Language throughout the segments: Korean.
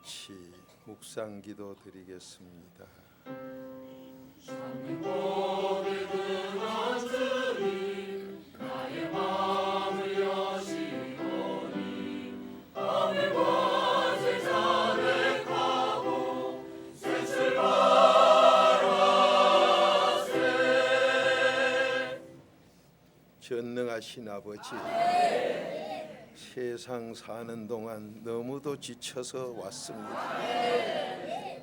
같이 묵상기도 드리겠습니다. 나의 마음을 여시오니 밤과 세상에 가고 새 출발하세. 전능하신 아버지, 세상 사는 동안 너무도 지쳐서 왔습니다.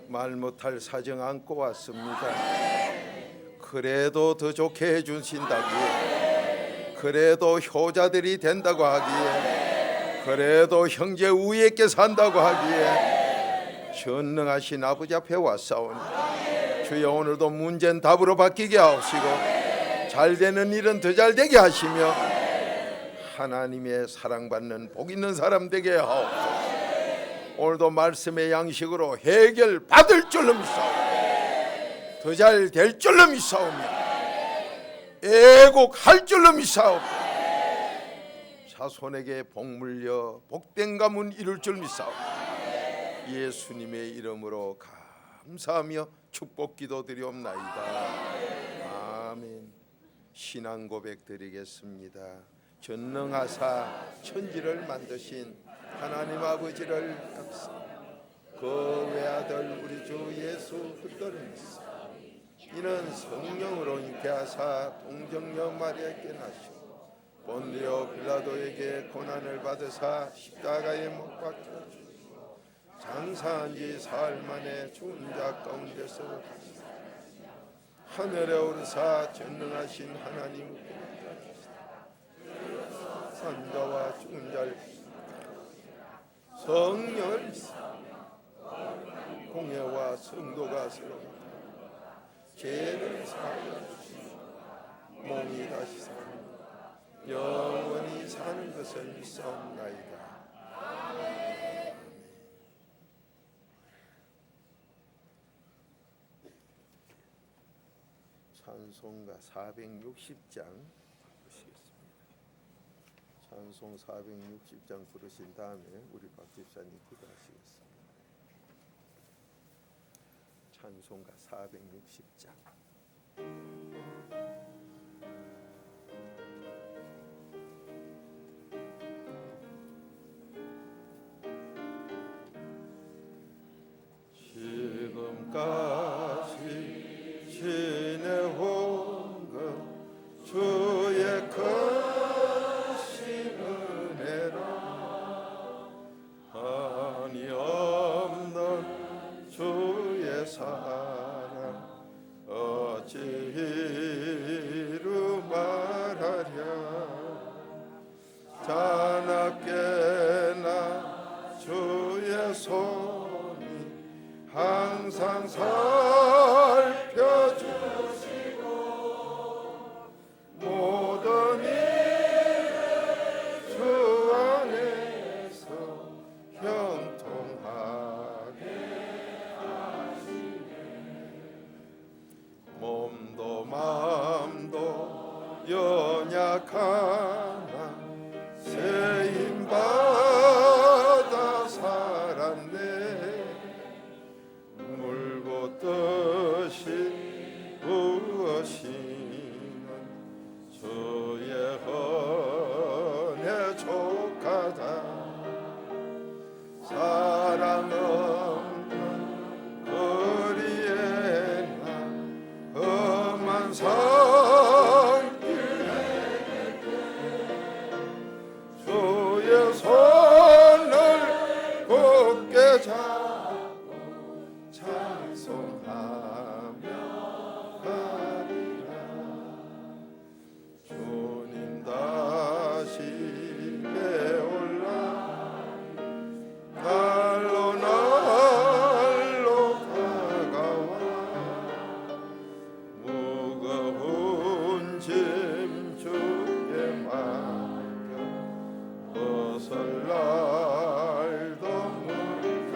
말 못할 사정 안고 왔습니다. 그래도 더 좋게 해주신다기에, 그래도 효자들이 된다고 하기에, 그래도 형제 우위 있게 산다고 하기에 전능하신 아버지 앞에 왔사오니 주여 오늘도 문제는 답으로 바뀌게 하옵시고 잘 되는 일은 더 잘 되게 하시며 하나님의 사랑받는 복 있는 사람 되게 하옵소서. 오늘도 말씀의 양식으로 해결 받을 줄로 믿사오며 더 잘 될 줄로 믿사오며 애곡할 줄로 믿사오며 자손에게 복 물려 복된 가문 이룰 줄 믿사오며 예수님의 이름으로 감사하며 축복 기도 드리옵나이다. 아멘. 신앙 고백 드리겠습니다. 전능하사 천지를 만드신 하나님 아버지를 감사합니다. 그 외아들 우리 주 예수 그리스도를 믿습니다. 이는 성령으로 잉태하사 동정녀 마리아에게 나시고 본디오 빌라도에게 고난을 받으사 십자가에 못 박혀 죽으시고 장사한 지 사흘 만에 죽은 자 가운데서 하늘에 오르사 전능하신 하나님께 산자와 죽은 자를 성령을 공예와 성도가 새로 죄를 사하여 주시고 몸이 다시 사는 영원히 사는 것을 믿사옵나이다. 찬송가 460장 찬송 460장 부르신 다음에 우리 박 집사님 기도하시겠습니다. 찬송가 460장. 지금까지 지내온 것 주의 크신 은혜라 한이 없는 주의 사랑 어찌 이루 말하랴. 자나깨나 주의 손이 항상 살펴주시고 모든 일을 주 안에서 형통하게 하시네. 몸도 마음도 연약하나 세임받아 살았네. 물고 뜻이 부으시는 주의 은혜 족하다. 사랑 없는 거리에나 험한 산길에 주의 손을 굳게 잡고 찬송하며 가리라. 주님 다시 배올라 날로 날로 다가와 무거운 짐 주께 맡겨 벗을 날도 물간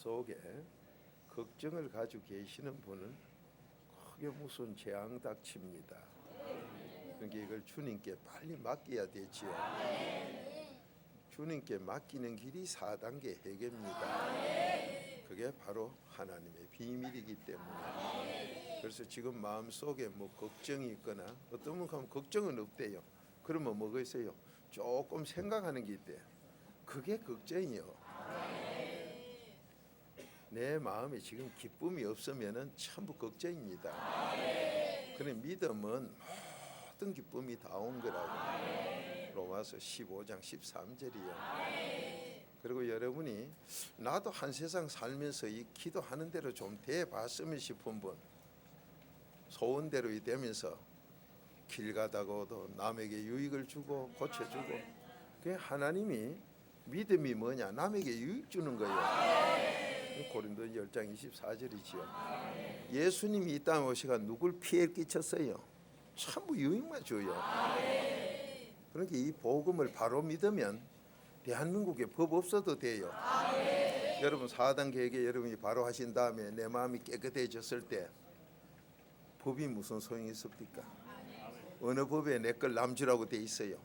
속에 걱정을 가지고 계시는 분은 크게 무슨 재앙 닥칩니다. 그러니까 이걸 주님께 빨리 맡겨야 되지요. 주님께 맡기는 길이 4단계 회개입니다. 그게 바로 하나님의 비밀이기 때문에. 그래서 지금 마음속에 뭐 걱정이 있거나 어떤 분 하면 걱정은 없대요. 그러면 뭐가 있어요? 조금 생각하는 게 있대. 그게 걱정이요. 내 마음에 지금 기쁨이 없으면은 전부 걱정입니다. 그래 믿음은 모든 기쁨이 다 온 거라고. 로마서 15장 13절이요. 그리고 여러분이 나도 한 세상 살면서 이 기도하는 대로 좀 돼봤으면 싶은 분, 소원대로 되면서 길 가다가도 남에게 유익을 주고 고쳐주고, 그 하나님이 믿음이 뭐냐? 남에게 유익 주는 거예요. 고린도 10장 24절이지요. 예수님이 이 땅에 오시가 누굴 피해 끼쳤어요? 전부 유익만 줘요. 그러니까 이 복음을 바로 믿으면 대한민국에 법 없어도 돼요. 여러분 4단계 회개 여러분이 바로 하신 다음에 내 마음이 깨끗해졌을 때 법이 무슨 소용이 있습니까? 어느 법에 내 걸 남주라고 돼 있어요.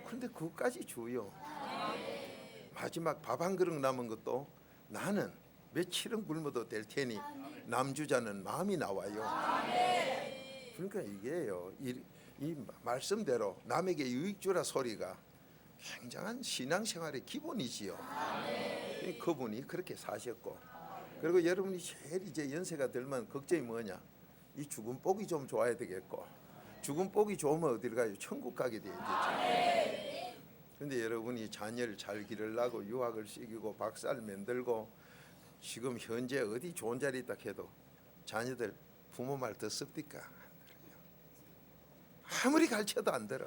그런데 그것까지 줘요. 마지막 밥 한 그릇 남은 것도 나는 며칠은 굶어도 될 테니 남주자는 마음이 나와요. 그러니까 이게요, 이 말씀대로 남에게 유익 주라 소리가 굉장한 신앙생활의 기본이지요. 그분이 그렇게 사셨고, 그리고 여러분이 제일 이제 연세가 들면 걱정이 뭐냐? 이 죽은 복이 좀 좋아야 되겠고, 죽은 복이 좋으면 어디를 가요? 천국 가게 되겠죠. 그런데 여러분이 자녀를 잘 기르려고 유학을 시키고 박사를 만들고 지금 현재 어디 좋은 자리 있다 해도 자녀들 부모 말 듣습니까? 아무리 가르쳐도 안 들어.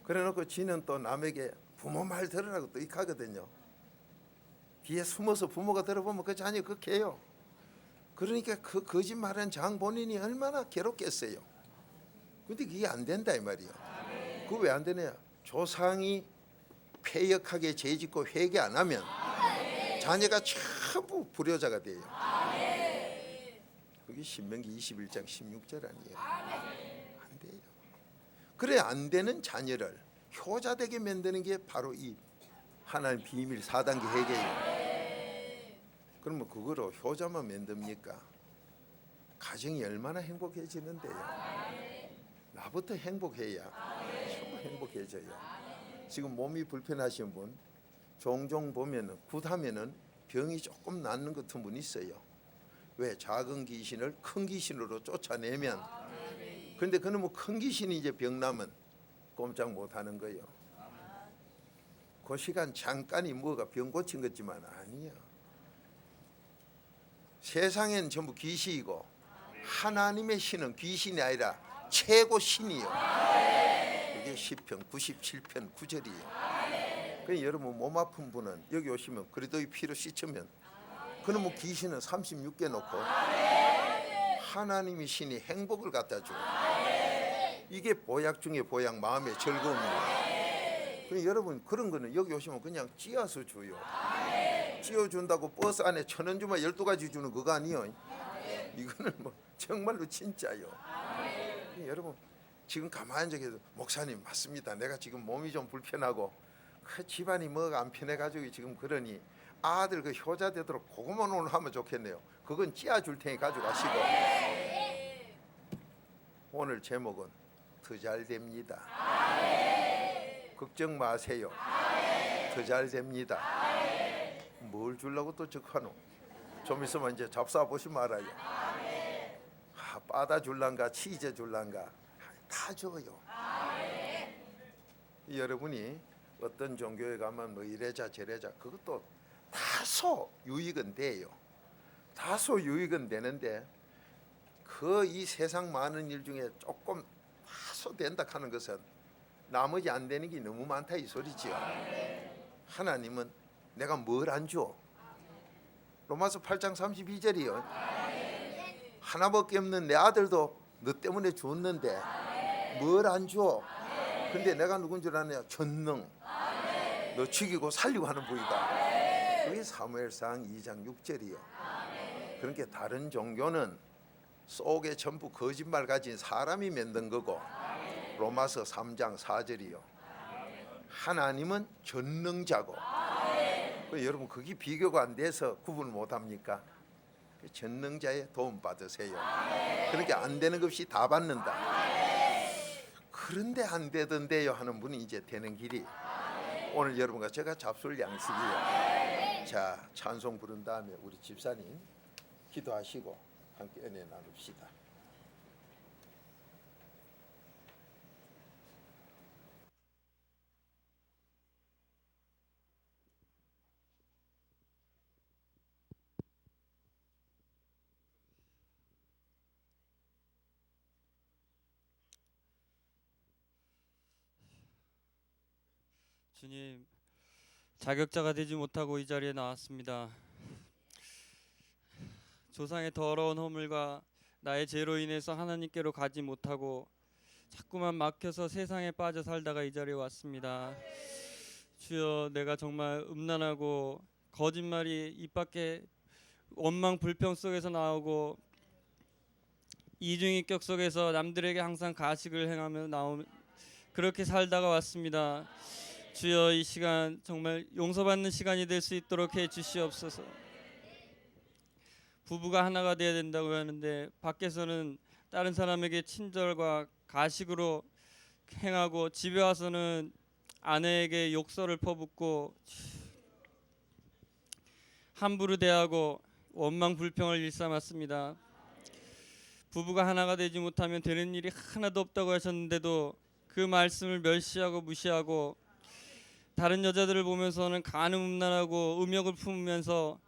그래놓고 지는 또 남에게 부모 말 들으라고 또 익하거든요. 뒤에 숨어서 부모가 들어보면 그 자녀 그렇게 해요. 그러니까 그 거짓말한 장 본인이 얼마나 괴롭겠어요. 근데 그게 안 된다 이 말이에요. 그거 왜 안 되냐? 조상이 패역하게 죄짓고 회개 안 하면 자녀가 전부 불효자가 돼요. 그게 신명기 21장 16절 아니에요. 안 돼요. 그래 안 되는 자녀를 효자되게 만드는 게 바로 이 하나님 비밀 4단계 회개예요. 그러면 그거로 효자만 만듭니까? 가정이 얼마나 행복해지는데요. 나부터 행복해야 전부 행복해져요. 지금 몸이 불편하신 분 종종 보면은 굿하면은 병이 조금 낫는 것 같은 분 있어요. 왜? 작은 귀신을 큰 귀신으로 쫓아내면. 그런데 그는 뭐 큰 귀신이 이제 병 나면 꼼짝 못 하는 거예요. 그 시간 잠깐이 뭐가 병 고친 거지만 아니야. 세상엔 전부 귀신이고 하나님의 신은 귀신이 아니라 최고 신이요. 그게 시편 97편 9절이에요. 그러니까 여러분 몸 아픈 분은 여기 오시면 그리도의 피로 씻으면 그는 뭐 귀신은 36개 놓고 하나님의 신이 행복을 갖다 줘요. 이게 보약 중에 보약, 마음의 즐거움이에요. 그러니까 여러분 그런 거는 여기 오시면 그냥 찧어서 줘요. 찧어준다고 버스 안에 1,000원 주면 12가지 주는 그거 아니에요. 이거는 뭐 정말로 진짜요. 여러분 지금 가만히 앉아서 목사님 맞습니다. 내가 지금 몸이 좀 불편하고 그 집안이 뭐가 안 편해가지고 지금 그러니 아들 그 효자 되도록 그것만 오늘 하면 좋겠네요. 그건 찧어줄 테니 가져가시고. 오늘 제목은 더 잘 됩니다. 걱정 마세요. 더 잘 됩니다. 뭘 주려고 또 적하노? 좀 있으면 이제 잡사 보시면 알아요. 빠다 줄란가 치즈 줄란가 다 줘요. 여러분이 어떤 종교에 가면 뭐 이래자 저래자 그것도 다소 유익은 돼요. 다소 유익은 되는데 그 이 세상 많은 일 중에 조금 다소 된다 하는 것은 나머지 안 되는 게 너무 많다 이 소리지요. 하나님은 내가 뭘 안 줘? 로마서 8장 32절이요. 하나밖에 없는 내 아들도 너 때문에 줬는데 뭘 안 줘? 근데 내가 누군 줄 아냐? 전능. 너 죽이고 살리고 하는 분이다. 그게 사무엘상 2장 6절이요. 그러니까 다른 종교는 속에 전부 거짓말 가진 사람이 만든 거고, 로마서 3장 4절이요. 하나님은 전능자고. 여러분 그게 비교가 안 돼서 구분 못 합니까? 전능자의 도움 받으세요. 그러니까 안 되는 것이 다 받는다. 그런데 안 되던데요 하는 분이 이제 되는 길이 오늘 여러분과 제가 잡술 양식이에요. 자, 찬송 부른 다음에 우리 집사님 기도하시고 함께 은혜 나눕시다. 주님, 자격자가 되지 못하고 이 자리에 나왔습니다. 조상의 더러운 허물과 나의 죄로 인해서 하나님께로 가지 못하고 자꾸만 막혀서 세상에 빠져 살다가 이 자리에 왔습니다. 주여, 내가 정말 음란하고 거짓말이 입 밖에 원망 불평 속에서 나오고 이중인격 속에서 남들에게 항상 가식을 행하며 그렇게 살다가 왔습니다. 주여, 이 시간 정말 용서받는 시간이 될 수 있도록 해 주시옵소서. 부부가 하나가 되어야 된다고 하는데 밖에서는 다른 사람에게 친절과 가식으로 행하고 집에 와서는 아내에게 욕설을 퍼붓고 함부로 대하고 원망 불평을 일삼았습니다. 부부가 하나가 되지 못하면 되는 일이 하나도 없다고 하셨는데도 그 말씀을 멸시하고 무시하고 다른 여자들을 보면서는 간음 음란하고 음욕을 품으면서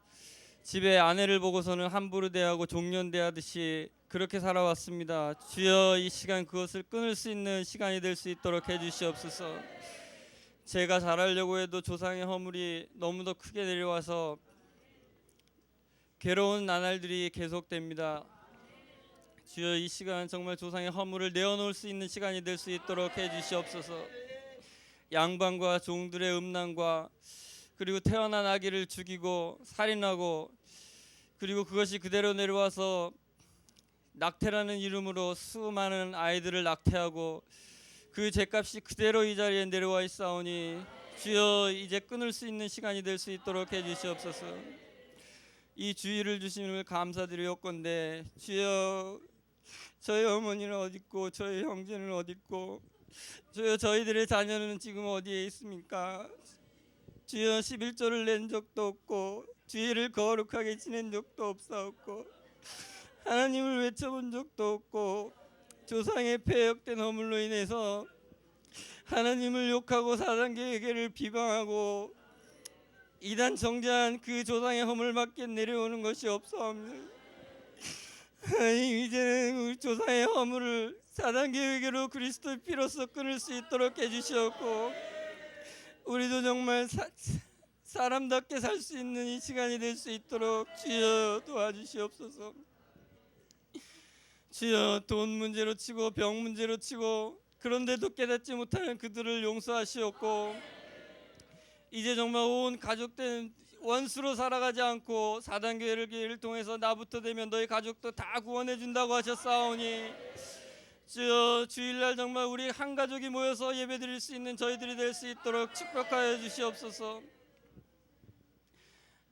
집에 아내를 보고서는 함부로 대하고 종년대하듯이 그렇게 살아왔습니다. 주여, 이 시간 그것을 끊을 수 있는 시간이 될 수 있도록 해주시옵소서. 제가 잘하려고 해도 조상의 허물이 너무도 크게 내려와서 괴로운 나날들이 계속됩니다. 주여, 이 시간 정말 조상의 허물을 내어놓을 수 있는 시간이 될 수 있도록 해주시옵소서. 양반과 종들의 음란과 그리고 태어난 아기를 죽이고 살인하고 그리고 그것이 그대로 내려와서 낙태라는 이름으로 수많은 아이들을 낙태하고 그 죄값이 그대로 이 자리에 내려와 있사오니 주여, 이제 끊을 수 있는 시간이 될 수 있도록 해주시옵소서. 이 주의를 주심을 감사드리옵건대 주여, 저희 어머니는 어딨고 저희 형제는 어딨고 주여, 저희들의 자녀는 지금 어디에 있습니까? 주여, 11조를 낸 적도 없고 주의를 거룩하게 지낸 적도 없사옵고 하나님을 외쳐본 적도 없고 조상의 패역된 허물로 인해서 하나님을 욕하고 사단계획을 비방하고 이단 정죄한 그 조상의 허물밖에 내려오는 것이 없사옵니다. 하나님, 이제는 우리 조상의 허물을 사단계획으로 그리스도의 피로써 끊을 수 있도록 해주시옵고 우리도 정말 사람답게 살 수 있는 이 시간이 될 수 있도록 주여 도와주시옵소서. 주여, 돈 문제로 치고 병 문제로 치고 그런데도 깨닫지 못하는 그들을 용서하시옵고 이제 정말 온 가족된 원수로 살아가지 않고 사단계획을 통해서 나부터 되면 너희 가족도 다 구원해 준다고 하셨사오니 주여, 주일날 정말 우리 한 가족이 모여서 예배드릴 수 있는 저희들이 될 수 있도록 축복하여 주시옵소서.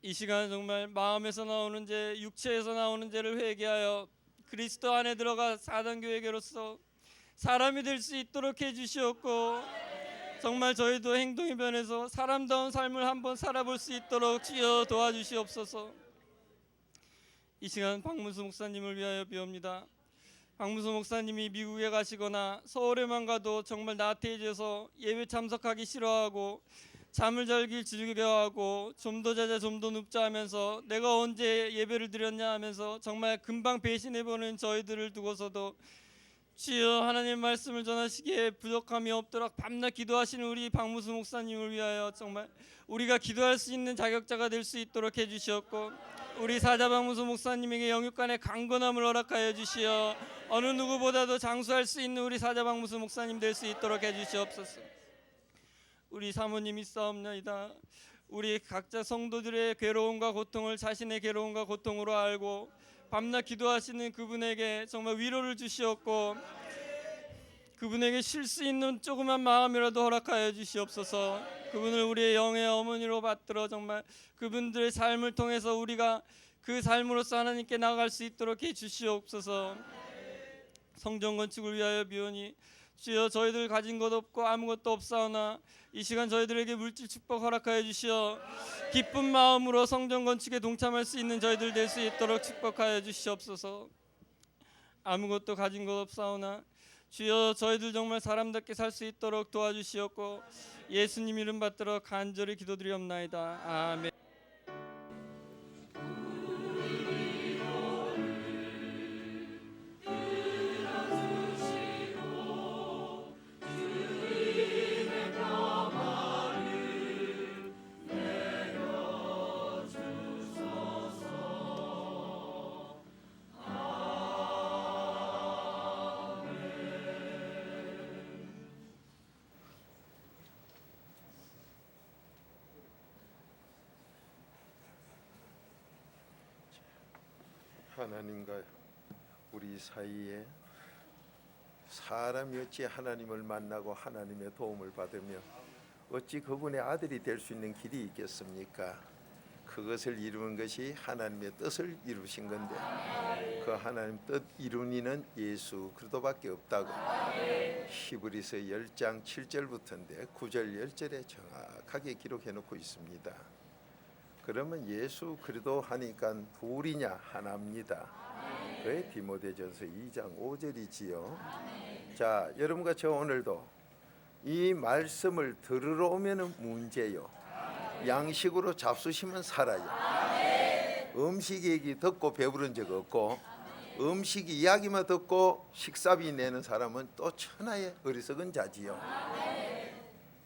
이 시간 정말 마음에서 나오는 죄, 육체에서 나오는 죄를 회개하여 그리스도 안에 들어가 사단교회로서 사람이 될 수 있도록 해주시옵고 정말 저희도 행동이 변해서 사람다운 삶을 한번 살아볼 수 있도록 주여 도와주시옵소서. 이 시간 박문수 목사님을 위하여 비옵니다. 박문수 목사님이 미국에 가시거나 서울에만 가도 정말 나태해져서 예배 참석하기 싫어하고 잠을 잘길 즐겨하고 좀 더 자자 좀 더 눕자 하면서 내가 언제 예배를 드렸냐 하면서 정말 금방 배신해보는 저희들을 두고서도 주여, 하나님 말씀을 전하시기에 부족함이 없도록 밤낮 기도하시는 우리 박무수 목사님을 위하여 정말 우리가 기도할 수 있는 자격자가 될 수 있도록 해주시옵고 우리 사자 박무수 목사님에게 영육간의 강건함을 허락하여 주시어 어느 누구보다도 장수할 수 있는 우리 사자 박무수 목사님 될 수 있도록 해주시옵소서. 우리 사모님이 싸움나이다. 우리 각자 성도들의 괴로움과 고통을 자신의 괴로움과 고통으로 알고 밤낮 기도하시는 그분에게 정말 위로를 주시옵고 그분에게 쉴 수 있는 조그만 마음이라도 허락하여 주시옵소서. 그분을 우리의 영의 어머니로 받들어 정말 그분들의 삶을 통해서 우리가 그 삶으로서 하나님께 나아갈 수 있도록 해 주시옵소서. 성전 건축을 위하여 비오니 주여 저희들 가진 것 없고 아무것도 없사오나 이 시간 저희들에게 물질 축복 허락하여 주시어 기쁜 마음으로 성전 건축에 동참할 수 있는 저희들 될 수 있도록 축복하여 주시옵소서. 아무것도 가진 것 없사오나 주여 저희들 정말 사람답게 살 수 있도록 도와주시옵고 예수님 이름 받들어 간절히 기도드리옵나이다. 아멘. 하나님과 우리 사이에 사람이 어찌 하나님을 만나고 하나님의 도움을 받으며 어찌 그분의 아들이 될 수 있는 길이 있겠습니까? 그것을 이루는 것이 하나님의 뜻을 이루신 건데 그 하나님 뜻 이룬 이는 예수 그리스도밖에 없다고 히브리서 10장 7절부터인데 9절 10절에 정확하게 기록해 놓고 있습니다. 그러면 예수 그리스도 하니까 둘이냐 하나입니다. 그게 디모데전서 2장 5절이지요. 자, 여러분과 저 오늘도 이 말씀을 들으러 오면은 문제요. 양식으로 잡수시면 살아요. 음식 얘기 듣고 배부른 적 없고 음식 이야기만 듣고 식사비 내는 사람은 또 천하의 어리석은 자지요.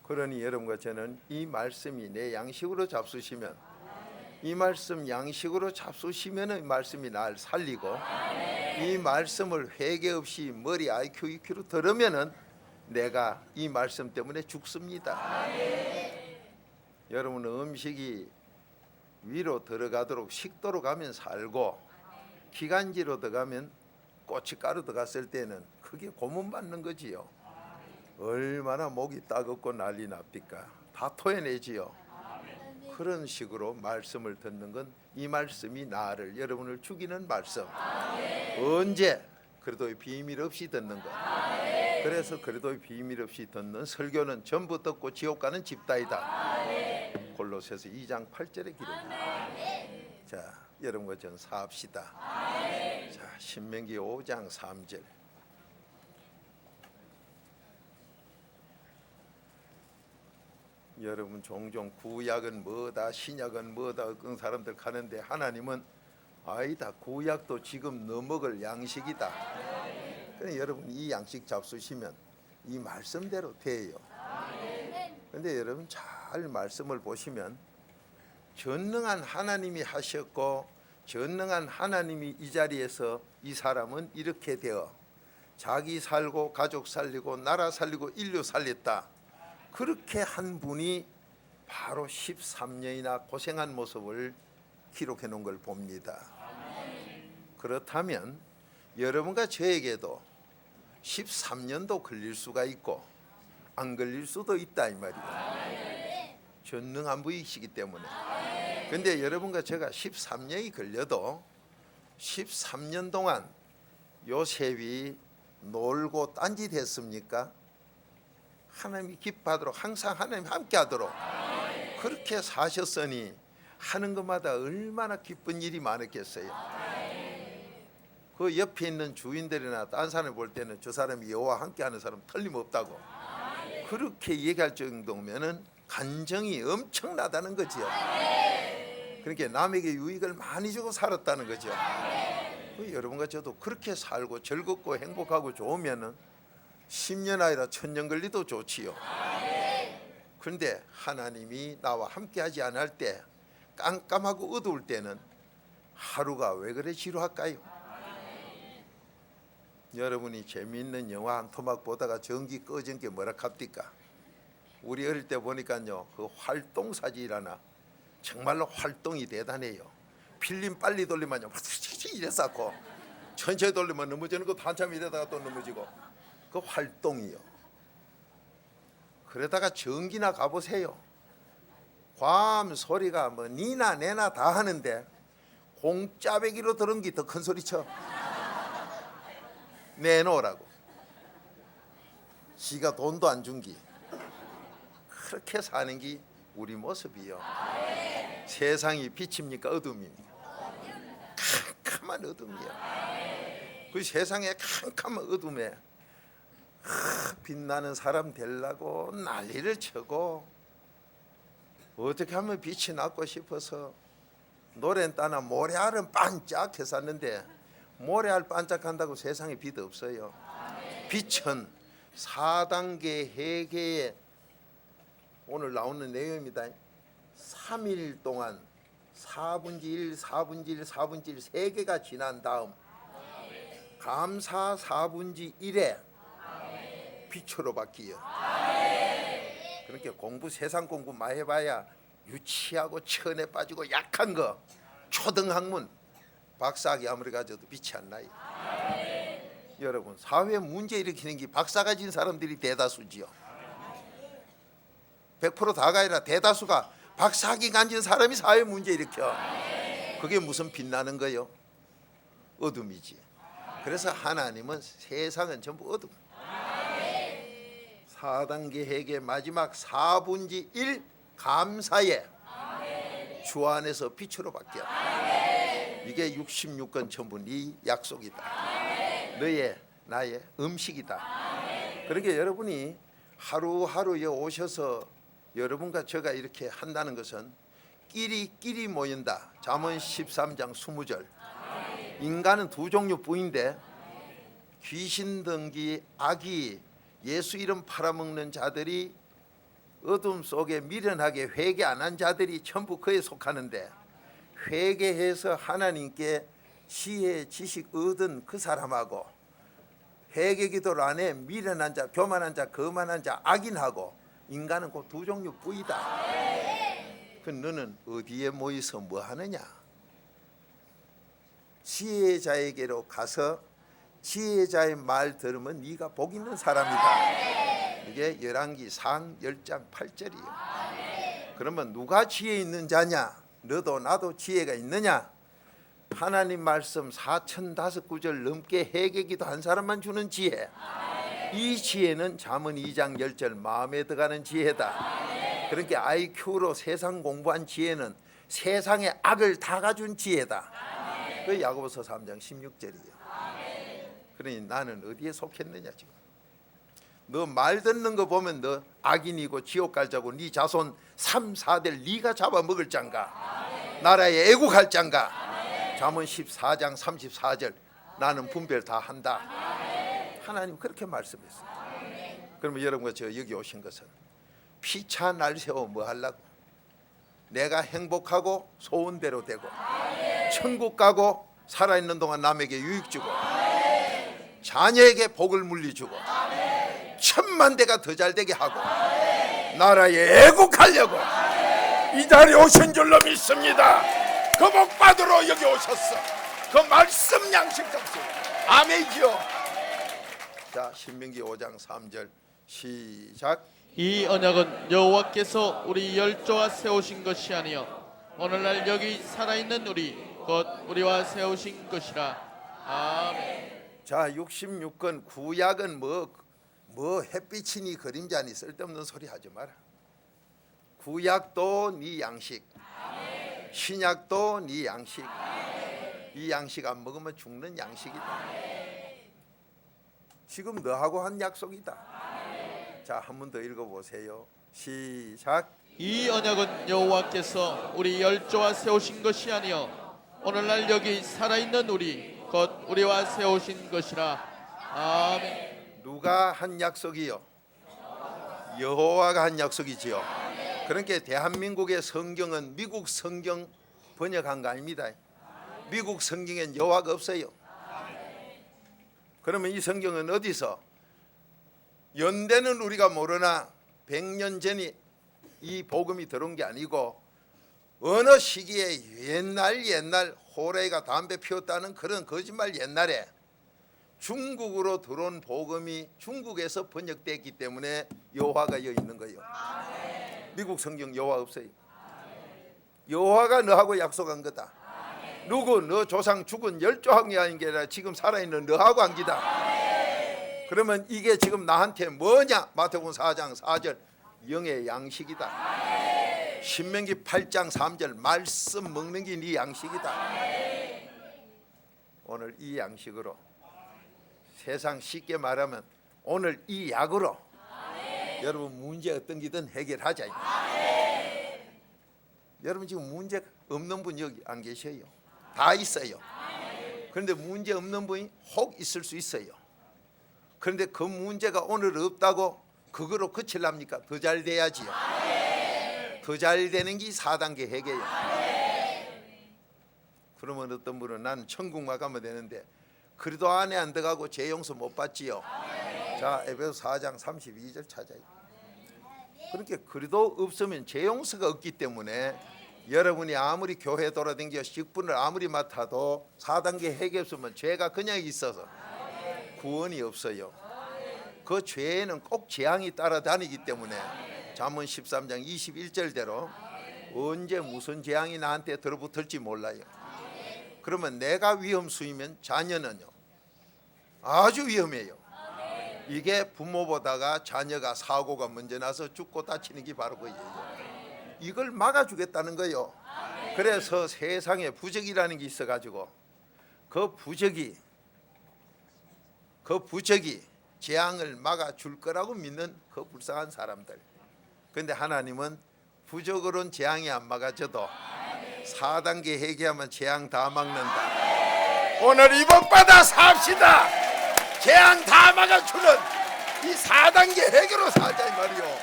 그러니 여러분과 저는 이 말씀이 내 양식으로 잡수시면 이 말씀 양식으로 잡수시면 이 말씀이 날 살리고 이 말씀을 회개 없이 머리 IQ, EQ로 들으면은 내가 이 말씀 때문에 죽습니다. 여러분 음식이 위로 들어가도록 식도로 가면 살고 기관지로 들어가면 고춧가루 들어갔을 때는 그게 고문받는 거지요. 얼마나 목이 따갑고 난리 납니까? 다 토해내지요. 그런 식으로 말씀을 듣는 건 이 말씀이 나를 여러분을 죽이는 말씀. 언제? 그래도 비밀 없이 듣는 것. 그래서 그래도 비밀 없이 듣는 설교는 전부 듣고 지옥 가는 집다이다. 골로새서 2장 8절에 기록합니다. 자, 여러분과 전 사합시다. 자, 신명기 5장 3절. 여러분 종종 구약은 뭐다 신약은 뭐다 그런 사람들 가는데 하나님은 아니다 구약도 지금 너 먹을 양식이다. 그러니까 여러분 이 양식 잡수시면 이 말씀대로 돼요. 그런데 여러분 잘 말씀을 보시면 전능한 하나님이 하셨고 전능한 하나님이 이 자리에서 이 사람은 이렇게 되어 자기 살고 가족 살리고 나라 살리고 인류 살렸다. 그렇게 한 분이 바로 13년이나 고생한 모습을 기록해 놓은 걸 봅니다. 그렇다면 여러분과 저에게도 13년도 걸릴 수가 있고 안 걸릴 수도 있다 이 말이에요. 전능한 분이시기 때문에. 근데 여러분과 제가 13년이 걸려도 13년 동안 요셉이 놀고 딴짓했습니까? 하나님이 기뻐하도록 항상 하나님 함께하도록 그렇게 사셨으니 하는 것마다 얼마나 기쁜 일이 많았겠어요. 그 옆에 있는 주인들이나 딴 사람을 볼 때는 저 사람이 여호와 함께하는 사람 틀림없다고 그렇게 얘기할 정도면은 간정이 엄청나다는 거지요. 그러니까 남에게 유익을 많이 주고 살았다는 거죠. 여러분과 저도 그렇게 살고 즐겁고 행복하고 좋으면은 10년 아니라 1000년 걸리도 좋지요. 그런데 하나님이 나와 함께하지 않을 때 깜깜하고 어두울 때는 하루가 왜 그래 지루할까요? 여러분이 재미있는 영화 한 토막 보다가 전기 꺼진 게 뭐라 합니까? 우리 어릴 때 보니까요 그 활동사지라나 정말로 활동이 대단해요. 필름 빨리 돌리면요 이랬었고 천천히 돌리면 넘어지는 것도 한참 이러다가 또 넘어지고 그 활동이요. 그러다가 전기나 가보세요. 괌 소리가 뭐 니나 내나 다 하는데 공짜배기로 들은 게 더 큰 소리 쳐. 내놓으라고. 지가 돈도 안 준 기. 그렇게 사는 게 우리 모습이요. 세상이 빛입니까 어둠입니까? 캄캄한 어둠이야. 그 세상의 캄캄한 어둠에 빛나는 사람 되려고 난리를 치고 어떻게 하면 빛이 나고 싶어서 노래는 따나 모래알은 반짝했었는데 모래알 반짝한다고 세상에 빛 없어요. 빛은 4단계 회개에 오늘 나오는 내용입니다. 3일 동안 4분의 1, 4분의 1, 4분의 1 3개가 지난 다음 감사 4분의 1에 빛으로 바뀌어. 그러니까 공부 세상 공부 많이 해봐야 유치하고 천에 빠지고 약한 거 초등학문 박사학위 아무리 가져도 빛이 안 나요. 여러분 사회 문제 일으키는 게 박사 가진 사람들이 대다수지요. 100% 다가 아니라 대다수가 박사학위 가진 사람이 사회 문제 일으켜. 그게 무슨 빛나는 거요? 어둠이지. 그래서 하나님은 세상은 전부 어둠. 4단계 회개 마지막 4분의 1 감사에 주 안에서 빛으로 바뀌어. 이게 66권 전부 네 약속이다. 너의 나의 음식이다. 그러니까 여러분이 하루하루에 오셔서 여러분과 제가 이렇게 한다는 것은 끼리 모인다. 잠언 13장 20절. 인간은 두 종류뿐인데 귀신 등기 악이 예수 이름 팔아먹는 자들이 어둠 속에 미련하게 회개 안 한 자들이 전부 그에 속하는데 회개해서 하나님께 지혜 지식 얻은 그 사람하고 회개 기도를 안 해 미련한 자 교만한 자 거만한 자 악인하고 인간은 그 두 종류뿐이다. 그 너는 어디에 모여서 뭐 하느냐? 지혜자에게로 가서 지혜자의 말 들으면 네가 복 있는 사람이다. 이게 열왕기상 10장 8절이에요. 그러면 누가 지혜 있는 자냐? 너도 나도 지혜가 있느냐? 하나님 말씀 4005절 넘게 회개기도 한 사람만 주는 지혜. 이 지혜는 잠언 2장 10절 마음에 들어가는 지혜다. 그러니까 IQ로 세상 공부한 지혜는 세상의 악을 다 가준 지혜다. 그 야고보서 3장 16절이에요. 그러니 나는 어디에 속했느냐 지금. 너 말 듣는 거 보면 너 악인이고 지옥 갈 자고 네 자손 3, 4대를 네가 잡아먹을 장가. 나라에 애국할 장가. 잠언 14장 34절 나는 분별 다 한다. 하나님 그렇게 말씀했어요. 그러면 여러분과 저 여기 오신 것은 피차 날 세워 뭐 하려고? 내가 행복하고 소원대로 되고 천국 가고 살아있는 동안 남에게 유익 주고 자녀에게 복을 물리주고 천만 대가 더 잘되게 하고 나라에 애국하려고 이 자리에 오신 줄로 믿습니다. 그 복 받으러 여기 오셨어. 그 말씀 양식 접수. 아멘이요. 자, 신명기 5장 3절 시작. 이 언약은 여호와께서 우리 열조와 세우신 것이 아니요 오늘날 여기 살아있는 우리 곧 우리와 세우신 것이라. 아멘. 자, 66권 구약은 뭐 햇빛이니 그림자니 쓸데없는 소리 하지 마라. 구약도 네 양식, 신약도 네 양식. 이 양식 안 먹으면 죽는 양식이다. 지금 너하고 한 약속이다. 자, 한 번 더 읽어보세요. 시작. 이 언약은 여호와께서 우리 열조와 세우신 것이 아니요 오늘날 여기 살아있는 우리 곧 우리와 세우신 것이라. 아멘. 누가 한 약속이요? 여호와가 한 약속이지요. 그러니까 대한민국의 성경은 미국 성경 번역한 거 아닙니다. 미국 성경엔 여호와가 없어요. 그러면 이 성경은 어디서? 연대는 우리가 모르나 100년 전에 이 복음이 들어온 게 아니고 어느 시기에 옛날 호레이가 담배 피웠다는 그런 거짓말 옛날에 중국으로 들어온 복음이 중국에서 번역됐기 때문에 여호와가 여기 있는 거예요. 미국 성경 여호와 없어요. 여호와가 너하고 약속한 거다. 누구 너 조상 죽은 열조항이 아닌 게 아니라 지금 살아있는 너하고 한 기다. 그러면 이게 지금 나한테 뭐냐? 마태복음 4장 4절 영의 양식이다. 신명기 8장 3절 말씀 먹는 게 네 양식이다. 오늘 이 양식으로 세상 쉽게 말하면 오늘 이 약으로 여러분 문제 어떤 기든 해결하자. 여러분 지금 문제 없는 분 여기 안 계셔요. 다 있어요. 그런데 문제 없는 분이 혹 있을 수 있어요. 그런데 그 문제가 오늘 없다고 그거로 그칠랍니까? 더 잘 돼야지요. 더 잘 되는 게 4단계 회개예요. 그러면 어떤 분은 나는 천국만 가면 되는데 그래도 안에 안 들어가고 죄 용서 못 받지요. 자, 에베소 4장 32절 찾아요. 그렇게 그래도 없으면 죄 용서가 없기 때문에 여러분이 아무리 교회 돌아다니며 식분을 아무리 맡아도 4단계 회개 없으면 죄가 그냥 있어서 구원이 없어요. 그 죄에는 꼭 재앙이 따라다니기 때문에 잠언 13장 21절대로 언제 무슨 재앙이 나한테 들어붙을지 몰라요. 그러면 내가 위험수이면 자녀는요 아주 위험해요. 이게 부모보다가 자녀가 사고가 먼저 나서 죽고 다치는 게 바로 그예요. 이걸 막아주겠다는 거예요. 그래서 세상에 부적이라는 게 있어가지고 그 부적이 재앙을 막아줄 거라고 믿는 그 불쌍한 사람들. 그런데 하나님은 부적으로는 재앙이 안 막아져도 4단계 회개하면 재앙 다 막는다. 오늘 이복 받아 삽시다. 재앙 다 막아주는 이 4단계 회개로 살자 이 말이요.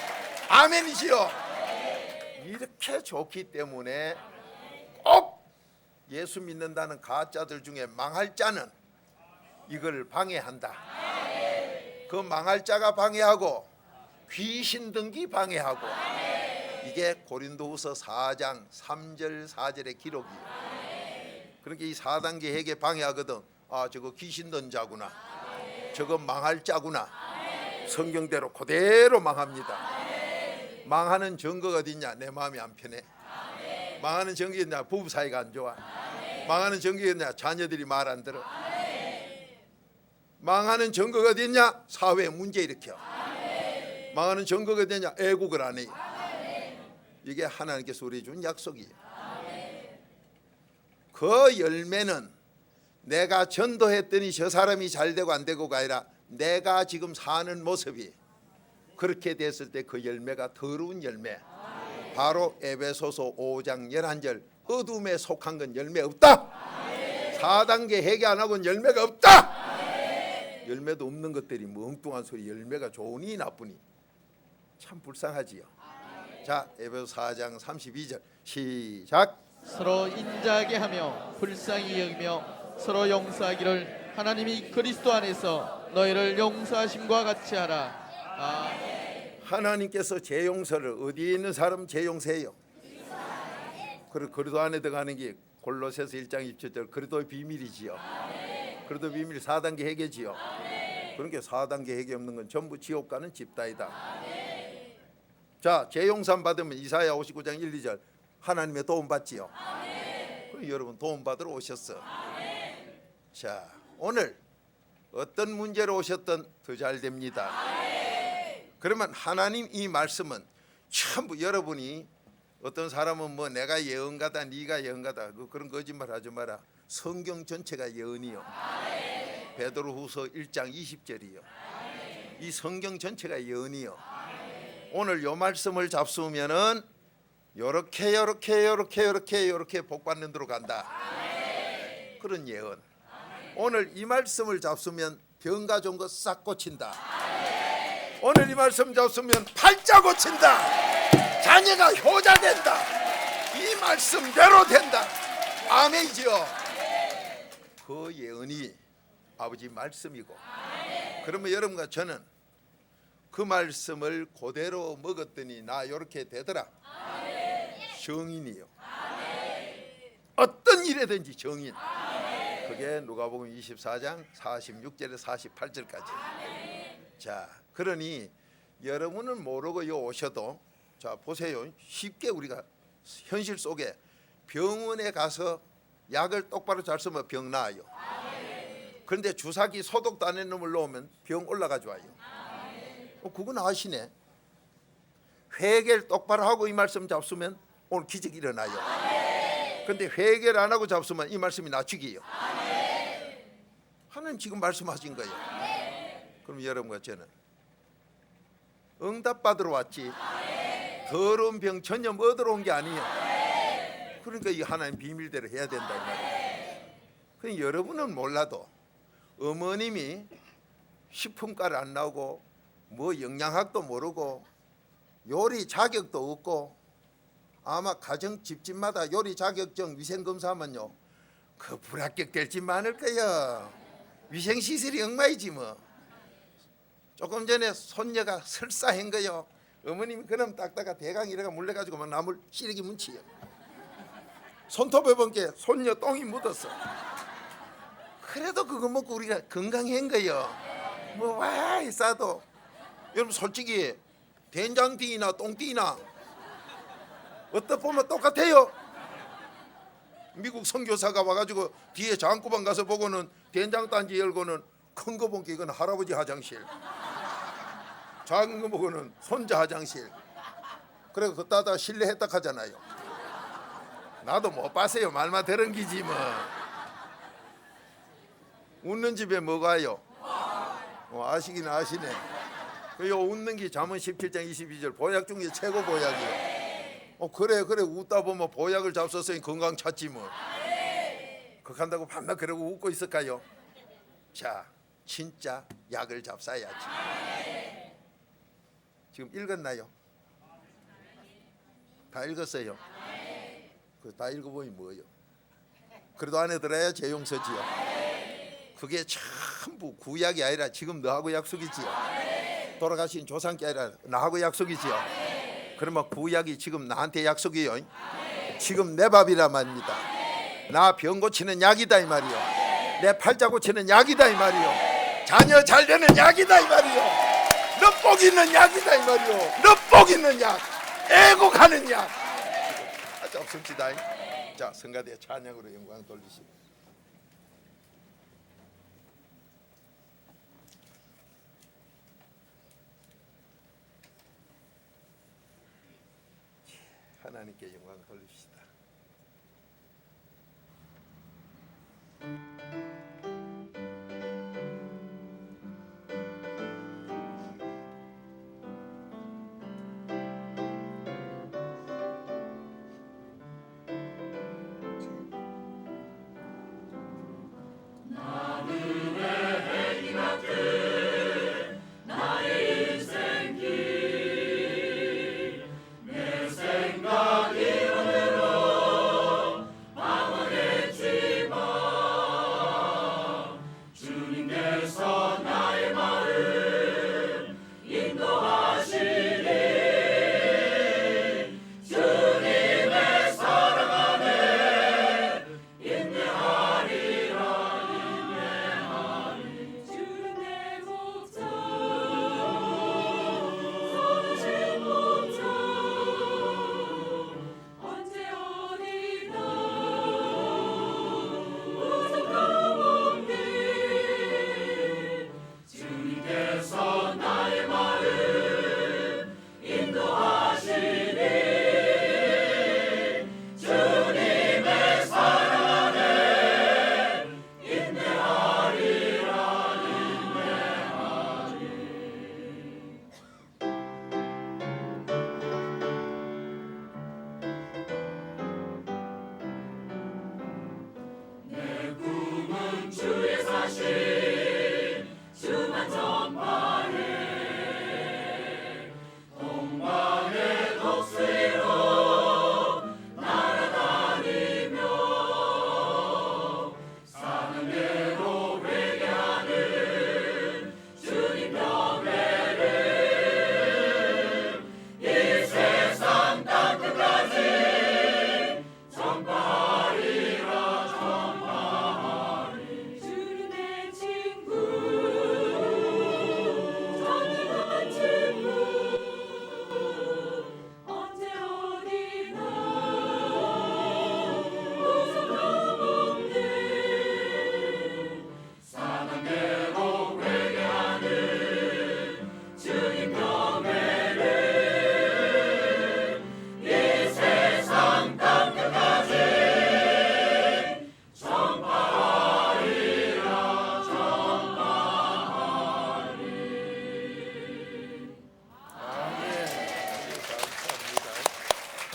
아멘이지요. 이렇게 좋기 때문에 꼭 예수 믿는다는 가짜들 중에 망할 자는 이걸 방해한다. 그 망할 자가 방해하고 귀신 등기 방해하고 이게 고린도후서 4장 3절 4절의 기록이에요. 그러니까 이 4단계 회개 방해하거든. 아, 저거 귀신 든 자구나. 저거 망할 자구나. 성경대로 그대로 망합니다. 망하는 증거가 어디 있냐? 내 마음이 안 편해. 망하는 증거가 있냐? 부부 사이가 안 좋아. 망하는 증거가 있냐? 자녀들이 말 안 들어. 망하는 증거가 어디 있냐? 사회에 문제 일으켜. 망하는 증거가 어디 있냐? 애국을 안 해요. 이게 하나님께서 우리 준 약속이에요. 그 열매는 내가 전도했더니 저 사람이 잘 되고 안 되고가 아니라 내가 지금 사는 모습이 그렇게 됐을 때 그 열매가 더러운 열매. 바로 에베소서 5장 11절 어둠에 속한 건 열매 없다. 4단계 회개 안 하고는 열매가 없다. 열매도 없는 것들이 멍뚱한 소리. 열매가 좋으니 나쁘니 참 불쌍하지요. 자, 에베소 4장 32절 시작. 서로 인자하게 하며 불쌍히 여기며 서로 용서하기를 하나님이 그리스도 안에서 너희를 용서하심과 같이 하라. 아멘. 하나님께서 제 용서를 어디에 있는 사람 제 용서해요. 그래도 안에 들어가는 게 골로새서 1장 27절 그래도 비밀이지요. 그래도 비밀 4단계 회개지요. 그러니까 4단계 회개 없는 건 전부 지옥 가는 집단이다. 자, 제 용서 받으면 이사야 59장 1, 2절 하나님의 도움 받지요. 그럼 여러분 도움 받으러 오셨어. 자, 오늘 어떤 문제로 오셨든 더 잘 됩니다. 그러면 하나님 이 말씀은 전부 여러분이 어떤 사람은 뭐 내가 예언가다 네가 예언가다 그런 거짓말 하지 마라. 성경 전체가 예언이요. 베드로후서 1장 20절이요. 이 성경 전체가 예언이요. 오늘 요 말씀을 잡수면은 요렇게 복 받는 데로 간다. 그런 예언. 오늘 이 말씀을 잡수면 병가 좋은 거 싹 고친다. 오늘 이 말씀 잡수면 팔자 고친다. 자녀가 효자 된다. 이 말씀대로 된다. 아멘이지요. 그 예언이 아버지 말씀이고 그러면 여러분과 저는 그 말씀을 그대로 먹었더니 나 이렇게 되더라. 성인이요. 어떤 일에든지 정인. 그게 누가복음 24장 46절에 48절까지. 자, 그러니 여러분은 모르고 요 오셔도 자 보세요. 쉽게 우리가 현실 속에 병원에 가서 약을 똑바로 잘 쓰면 병 나아요. 그런데 주사기 소독도 안 해놓은 놈을 놓으면 병 올라가죠. 그건 아시네. 회개를 똑바로 하고 이 말씀 잡수면 오늘 기적이 일어나요. 그런데 회개를 안 하고 잡수면 이 말씀이 낮추기예요. 하나님 지금 말씀하신 거예요. 그럼 여러분과 저는 응답 받으러 왔지 더러운 병 전염 얻으러 온 게 아니에요. 그러니까 이 하나님 비밀대로 해야 된다 이 말이에요. 그럼 여러분은 몰라도 어머님이 식품가를 안 나오고 뭐 영양학도 모르고 요리 자격도 없고 아마 가정 집집마다 요리 자격증 위생검사하면요 그 불합격될지 많을 거야. 위생시설이 엉망이지 뭐. 조금 전에 손녀가 설사한 거요. 어머님이 그럼 닦다가 대강 이래가 물려가지고 막 나물 시래기 문치요. 손톱에 본게 손녀 똥이 묻었어. 그래도 그거 먹고 우리가 건강한 거요. 뭐 와 싸도 여러분 솔직히 된장띠나 똥띠나 어떻게 보면 똑같아요. 미국 선교사가 와가지고 뒤에 장구방 가서 보고는 된장단지 열고는 큰 거 본게 이건 할아버지 화장실, 작은 거 보고는 손자 화장실. 그래서 그따다 실례했다 하잖아요. 나도 못 봤어요. 말만 들은 기지 뭐. 웃는 집에 뭐가요? 아시긴 아시네. 요 웃는 게 잠언 17장 22절 보약 중에 최고 보약이에요. 그래 웃다 보면 보약을 잡섰으니 건강 찾지 뭐. 그렇게 한다고 밤낮 그러고 웃고 있을까요? 자, 진짜 약을 잡숴야지. 지금 읽었나요? 다 읽었어요? 그 다 읽어보니 뭐예요? 그래도 안에 들어야 재용서지요. 그게 전부 구약이 아니라 지금 너하고 약속이지요. 돌아가신 조상께 아니라 나하고 약속이지요. 그러면 구약이 지금 나한테 약속이요. 지금 내 밥이란 말입니다. 나 병 고치는 약이다 이 말이요. 내 팔자 고치는 약이다 이 말이요. 자녀 잘 되는 약이다 이 말이요. 너 복 있는 약이다 이 말이요. 너 복 있는 약, 애국하는 약. 자, 없습시다. 자, 성가대 찬양으로 영광 돌리시고. 하나님께 영광 돌립시다. 생각이 오늘로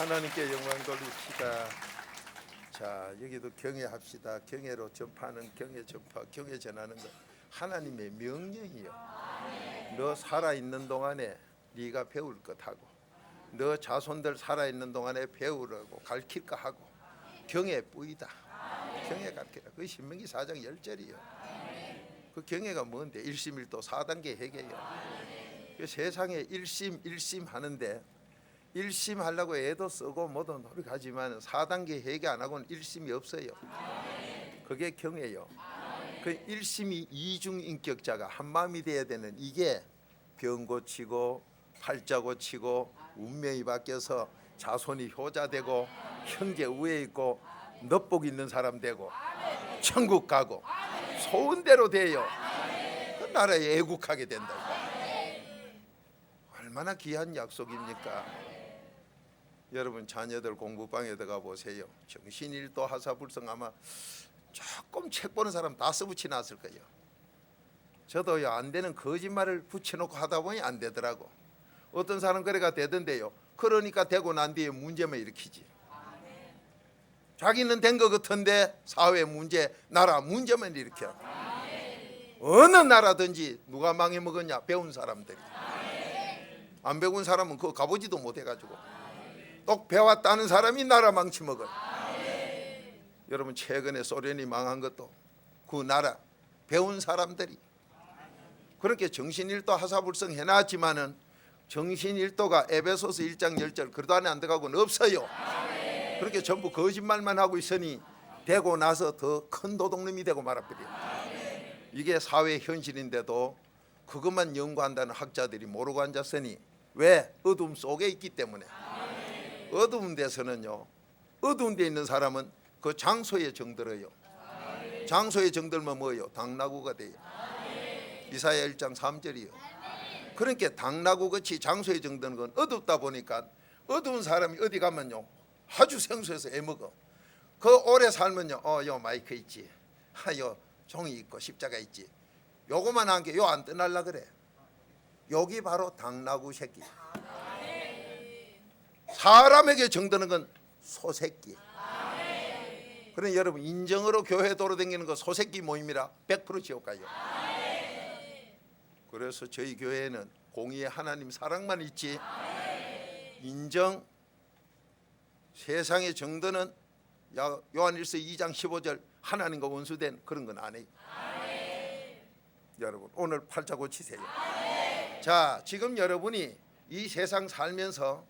하나님께 영광 돌립시다. 자, 여기도 경외합시다. 경외로 전파하는 경외 전파, 경외 전하는 것 하나님의 명령이요. 너 살아있는 동안에 네가 배울 것하고 너 자손들 살아있는 동안에 배우라고 가르칠 거 하고 경외 뿌이다. 경외 가르치라. 그 신명기 4장 10절이요. 그 경외가 뭔데? 일심일도 4단계 회개요. 그 세상에 일심 하는데 일심 하려고 애도 쓰고 뭐도 노력하지만 4단계 회개 안 하고는 일심이 없어요. 그게 경외요. 그 일심이 이중인격자가 한 마음이 돼야 되는 이게 병 고치고 팔자 고치고 운명이 바뀌어서 자손이 효자되고 형제 우애 있고 넙복 있는 사람 되고 천국 가고 소원대로 돼요. 그 나라에 애국하게 된다고. 얼마나 귀한 약속입니까? 여러분 자녀들 공부방에 들어가 보세요. 정신일도 하사불성 아마 조금 책 보는 사람 다 써붙이 놨을 거예요. 저도요 안 되는 거짓말을 붙여놓고 하다 보니 안 되더라고. 어떤 사람 그래가 되던데요. 그러니까 되고 난 뒤에 문제만 일으키지. 자기는 된 것 같은데 사회 문제, 나라 문제만 일으켜. 어느 나라든지 누가 망해먹었냐? 배운 사람들이. 안 배운 사람은 그거 가보지도 못해가지고 똑 배웠다는 사람이 나라 망치먹어. 여러분 최근에 소련이 망한 것도 그 나라 배운 사람들이. 그렇게 정신일도 하사불성 해놨지만은 정신일도가 에베소서 1장 10절 그래도 안에 안 들어가고는 없어요. 그렇게 전부 거짓말만 하고 있으니 되고 나서 더 큰 도둑놈이 되고 말아버려. 이게 사회 현실인데도 그것만 연구한다는 학자들이 모르고 앉았으니 왜? 어둠 속에 있기 때문에. 어두운 데서는요, 어두운 데 있는 사람은 그 장소에 정들어요. 장소에 정들면 뭐예요? 당나귀가 돼요. 이사야 1장 3절이요. 그러니까 당나귀같이 장소에 정드는 건 어둡다 보니까 어두운 사람이 어디 가면요 아주 생소해서 애먹어. 그 오래 살면요 요 마이크 있지, 요 종이 있고 십자가 있지, 요거만 한 게 요 안 떠날라 그래. 여기 바로 당나귀 새끼. 사람에게 정드는 건 소새끼. 그럼 여러분 인정으로 교회 돌아다니는 거 소새끼 모임이라 100% 지옥 가요. 그래서 저희 교회는 공의의 하나님 사랑만 있지 인정 세상에 정드는 요한일서 2장 15절 하나님과 원수된 그런 건 안 해요. 여러분 오늘 팔자 고치세요. 자, 지금 여러분이 이 세상 살면서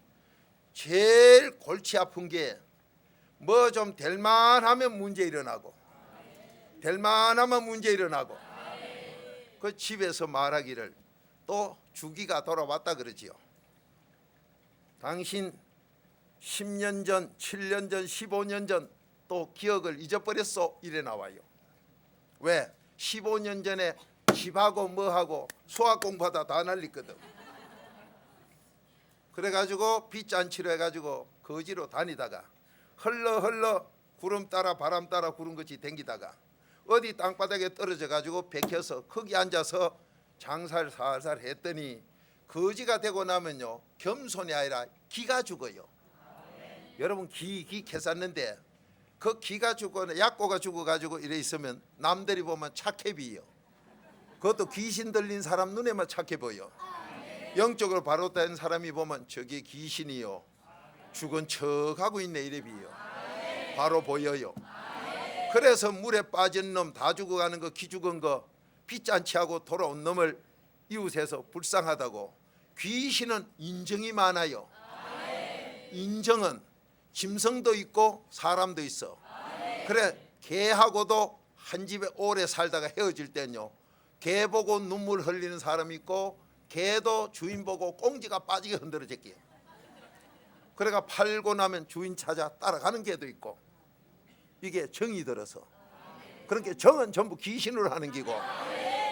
제일 골치 아픈 게 뭐 좀 될만하면 문제 일어나고 될만하면 문제 일어나고 그 집에서 말하기를 또 주기가 돌아왔다 그러지요. 당신 10년 전, 7년 전, 15년 전 또 기억을 잊어버렸어 이래 나와요. 왜? 15년 전에 집하고 뭐하고 수학 공부하다 다 날리거든. 그래가지고 빚잔치로 해가지고 거지로 다니다가 흘러 구름 따라 바람 따라 구름같이 댕기다가 어디 땅바닥에 떨어져가지고 백혀서 거기 앉아서 장사를 살살 했더니 거지가 되고 나면요 겸손이 아니라 기가 죽어요. 여러분 기 캐쌌는데 그 기가 죽거나 약고가 죽어가지고 이래 있으면 남들이 보면 착해 비요. 그것도 귀신 들린 사람 눈에만 착해 보여. 영적으로 바로 된 사람이 보면 저게 귀신이요 죽은 척하고 있네 이래 비요. 바로 보여요. 그래서 물에 빠진 놈 다 죽어가는 거 기 죽은 거 빚잔치하고 돌아온 놈을 이웃에서 불쌍하다고. 귀신은 인정이 많아요. 인정은 짐승도 있고 사람도 있어. 그래 개하고도 한 집에 오래 살다가 헤어질 때는요 개 보고 눈물 흘리는 사람이 있고 개도 주인 보고 꽁지가 빠지게 흔들어졌기에 그래가 팔고 나면 주인 찾아 따라가는 개도 있고 이게 정이 들어서. 그러니까 정은 전부 귀신으로 하는 기고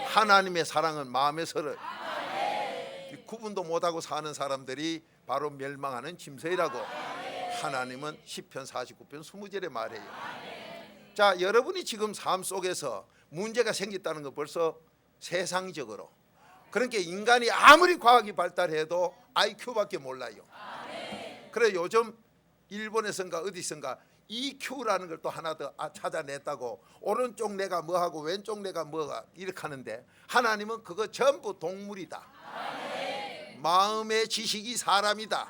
하나님의 사랑은 마음에서를 구분도 못하고 사는 사람들이 바로 멸망하는 짐승이라고 하나님은 시편 49편 20절에 말해요. 자, 여러분이 지금 삶 속에서 문제가 생겼다는 거 벌써 세상적으로. 그러니까 인간이 아무리 과학이 발달해도 IQ밖에 몰라요. 그래 요즘 일본에선가 어디선가 EQ라는 걸 또 하나 더 찾아냈다고. 오른쪽 내가 뭐하고 왼쪽 내가 뭐가 이렇게 하는데, 하나님은 그거 전부 동물이다. 마음의 지식이 사람이다.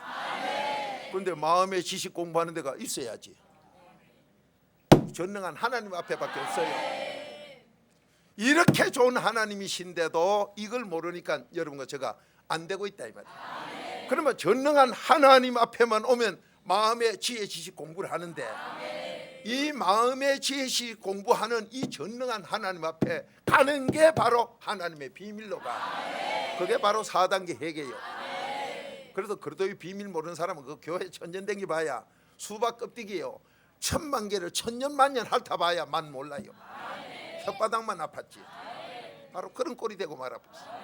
그런데 마음의 지식 공부하는 데가 있어야지. 전능한 하나님 앞에밖에 없어요. 이렇게 좋은 하나님이신데도 이걸 모르니까 여러분과 제가 안 되고 있다 이 말이에요. 그러면 전능한 하나님 앞에만 오면 마음의 지혜 지식 공부를 하는데, 이 마음의 지혜 지식 공부하는 이 전능한 하나님 앞에 가는 게 바로 하나님의 비밀로 가. 그게 바로 4단계 회개예요. 그래서 그리스도의 비밀 모르는 사람은 그 교회 천년댕기 봐야 수박 껍데기예요. 1000만 개를 1000년 만년 핥아봐야 만 몰라요. 혓바닥만 아팠지. 바로 그런 꼴이 되고 말아버렸어요.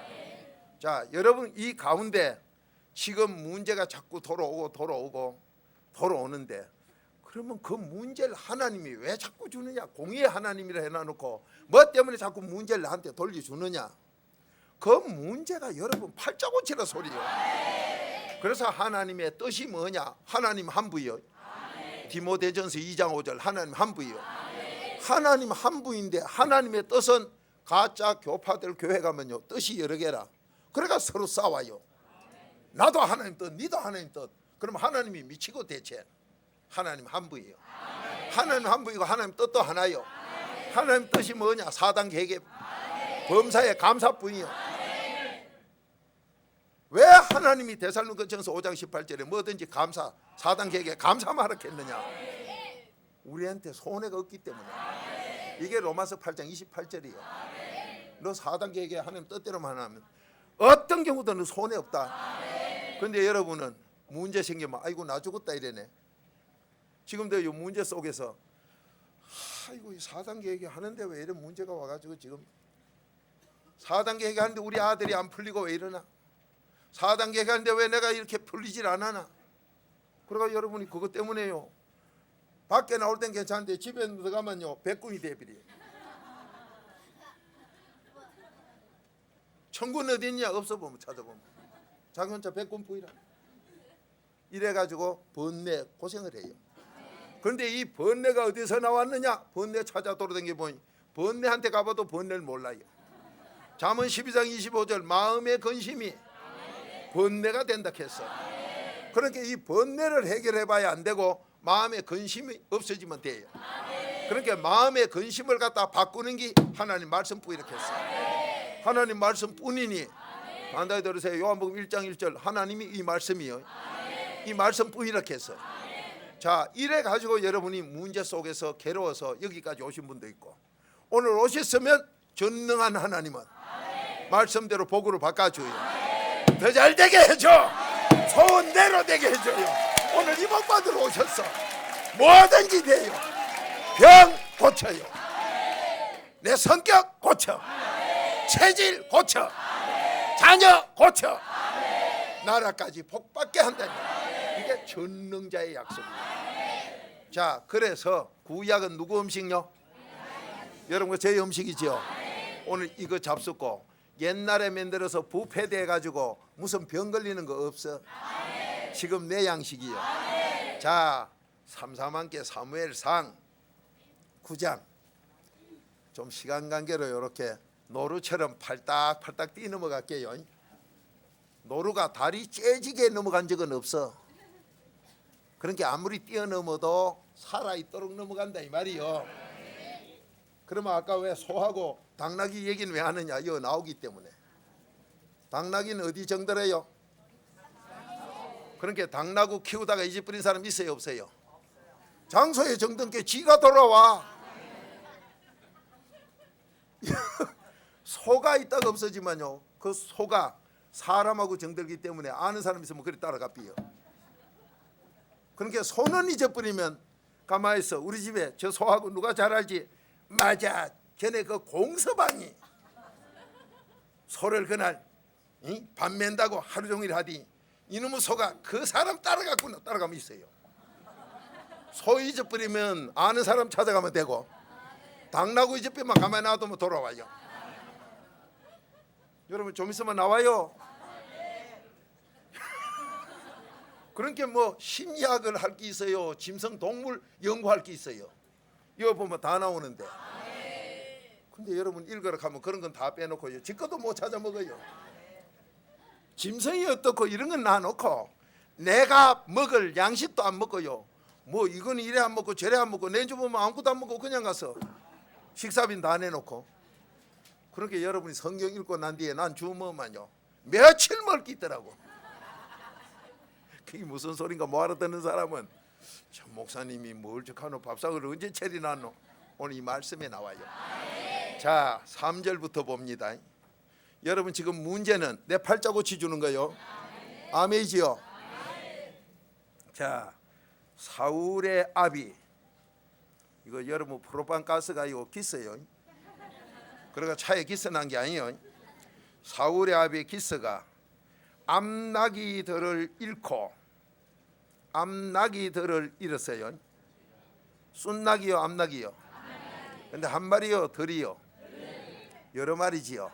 자, 여러분 이 가운데 지금 문제가 자꾸 돌아오는데, 그러면 그 문제를 하나님이 왜 자꾸 주느냐? 공의의 하나님이라 해놔놓고 뭐 때문에 자꾸 문제를 나한테 돌려주느냐? 그 문제가 여러분 팔자고치라 소리요. 그래서 하나님의 뜻이 뭐냐? 하나님 한 부요. 디모데전서 2장 5절 하나님 한 부요. 하나님 한 부인데 하나님의 뜻은 가짜 교파들 교회 가면요 뜻이 여러 개라. 그러니까 서로 싸워요. 나도 하나님 뜻, 니도 하나님 뜻. 그럼 하나님이 미치고 대체. 하나님 한 부예요. 하나님 한 부이고 하나님 뜻도 하나요. 하나님 뜻이 뭐냐? 4단계 회개, 범사의 감사뿐이요. 왜 하나님이 데살로니가전서 5장 18절에 뭐든지 감사, 4단계 회개 감사만 하겠느냐? 우리한테 손해가 없기 때문에. 이게 로마서 8장 28절이에요. 너 4단계 회개 하나님 뜻대로만 하면 어떤 경우도 너 손해 없다. 그런데 여러분은 문제 생기면 아이고 나 죽었다 이래네. 지금도 이 문제 속에서 아이고 4단계 회개 하는데 왜 이런 문제가 와가지고 지금 4단계 회개 하는데 우리 아들이 안 풀리고 왜 이러나? 4단계 회개 하는데 왜 내가 이렇게 풀리질 않아나? 그러니까 여러분이 그것 때문에요. 밖에 나올 땐 괜찮은데 집에 들어가면요 백군이 돼버려요. 천군 어디 있냐? 없어 보면 찾아보면 자기 혼자 백군 부이라. 이래가지고 번뇌 고생을 해요. 그런데 이 번뇌가 어디서 나왔느냐? 번뇌 찾아 돌아다니게 보니 번뇌한테 가봐도 번뇌를 몰라요. 잠언 12장 25절 마음의 근심이 번뇌가 된다 했어. 그러니까 이 번뇌를 해결해 봐야 안 되고 마음의 근심이 없어지면 돼요. 그러니까 마음의 근심을 갖다 바꾸는 게 하나님 말씀뿐 이렇게 했어요. 하나님 말씀뿐이니 간단히 들으세요. 요한복음 1장 1절 하나님이 이 말씀이요. 이 말씀뿐 이렇게 했어요. 자, 이래 가지고 여러분이 문제 속에서 괴로워서 여기까지 오신 분도 있고, 오늘 오셨으면 전능한 하나님은 말씀대로 복으로 바꿔줘요. 더 잘 되게 해줘. 소원대로 되게 해줘요. 오늘 이 복 받으러 오셨어. 뭐든지 돼요. 병 고쳐요. 내 성격 고쳐. 체질 고쳐. 자녀 고쳐. 나라까지 복 받게 한다니. 이게 전능자의 약속입니다. 자, 그래서 구약은 누구 음식요? 여러분 제 음식이죠. 오늘 이거 잡숫고 옛날에 만들어서 부패돼 가지고 무슨 병 걸리는 거 없어. 지금 내 양식이요. 자, 삼사만께 사무엘상 9장 좀 시간 관계로 이렇게 노루처럼 팔딱팔딱 뛰 넘어갈게요. 노루가 다리 째지게 넘어간 적은 없어. 그러니까 아무리 뛰어넘어도 살아있도록 넘어간다 이 말이요. 그러면 아까 왜 소하고 당나귀 얘기는 왜 하느냐? 이거 나오기 때문에. 당나귀는 어디 정들어요? 그러니까 당나귀 키우다가 잊어버린 사람 있어요 없어요? 장소에 정든 게 지가 돌아와. 소가 있다가 없어지면요 그 소가 사람하고 정들기 때문에 아는 사람 있으면 그리 따라가 삐요. 그러니까 소는 잊어버리면 가만히 있어. 우리 집에 저 소하고 누가 잘 알지? 맞아, 전에 그 공서방이 소를 그날 밥 맨다고 하루 종일 하디 이놈의 소가 그 사람 따라갔구나. 따라가면 있어요. 소 잊어버리면 아는 사람 찾아가면 되고, 당나귀 잊어버리면 가만히 놔두면 돌아와요. 여러분 좀 있으면 나와요. 그러니까 뭐 심리학을 할 게 있어요. 짐승 동물 연구할 게 있어요. 이거 보면 다 나오는데. 근데 여러분 읽으러 가면 그런 건 다 빼놓고요. 지 것도 못 찾아 먹어요. 짐승이 어떻고 이런 건 놔놓고 내가 먹을 양식도 안 먹어요. 뭐 이건 이래 안 먹고 저래 안 먹고 내주 보면 아무것도 안 먹고 그냥 가서 식사빈 다 내놓고. 그렇게 여러분이 성경 읽고 난 뒤에 난 주먹만요 며칠 먹을 게 있더라고. 그게 무슨 소린가 뭐 알아듣는 사람은 저 목사님이 뭘 적하노 밥상을 언제 차리놨노. 오늘 이 말씀에 나와요. 자 3절부터 봅니다. 여러분 지금 문제는 내 팔자고치 주는 거요. 아멘이지요. 자 사울의 아비, 이거 여러분 프로판가스가 이거 기스요. 그러니까 차에 기스 난 게 아니에요. 사울의 아비 기스가 암나기들을 잃고 암나기들을 잃었어요. 쏜나기요 암나기요? 근데 한 마리요 덜이요? 여러 마리지요.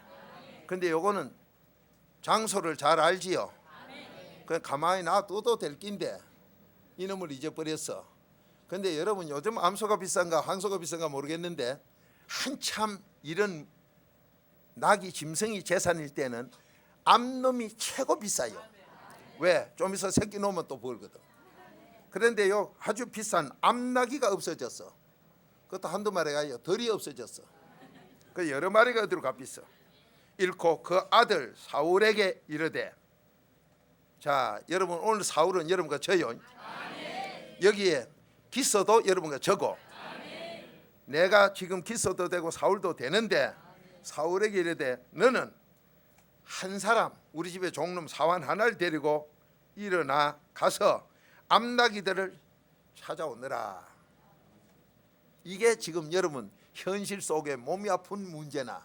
근데 요거는 장소를 잘 알지요. 그냥 가만히 놔둬도 될 낀데 이놈을 잊어버렸어. 근데 여러분 요즘 암소가 비싼가 항소가 비싼가 모르겠는데 한참 이런 낙이 짐승이 재산일 때는 암놈이 최고 비싸요. 왜? 좀 있어 새끼 놓으면 또 벌거든. 그런데요 아주 비싼 암나기가 없어졌어. 그것도 한두 마리가 아니에요. 덜이 없어졌어. 그 여러 마리가 어디로 값비싸. 잃고 그 아들 사울에게 이르되. 자 여러분 오늘 사울은 여러분과 저요. 여기에 기서도 여러분과 저고. 내가 지금 기서도 되고 사울도 되는데 사울에게 이르되 너는 한 사람 우리 집에 종놈 사환 하나를 데리고 일어나 가서 암나기들을 찾아오느라. 이게 지금 여러분 현실 속에 몸이 아픈 문제나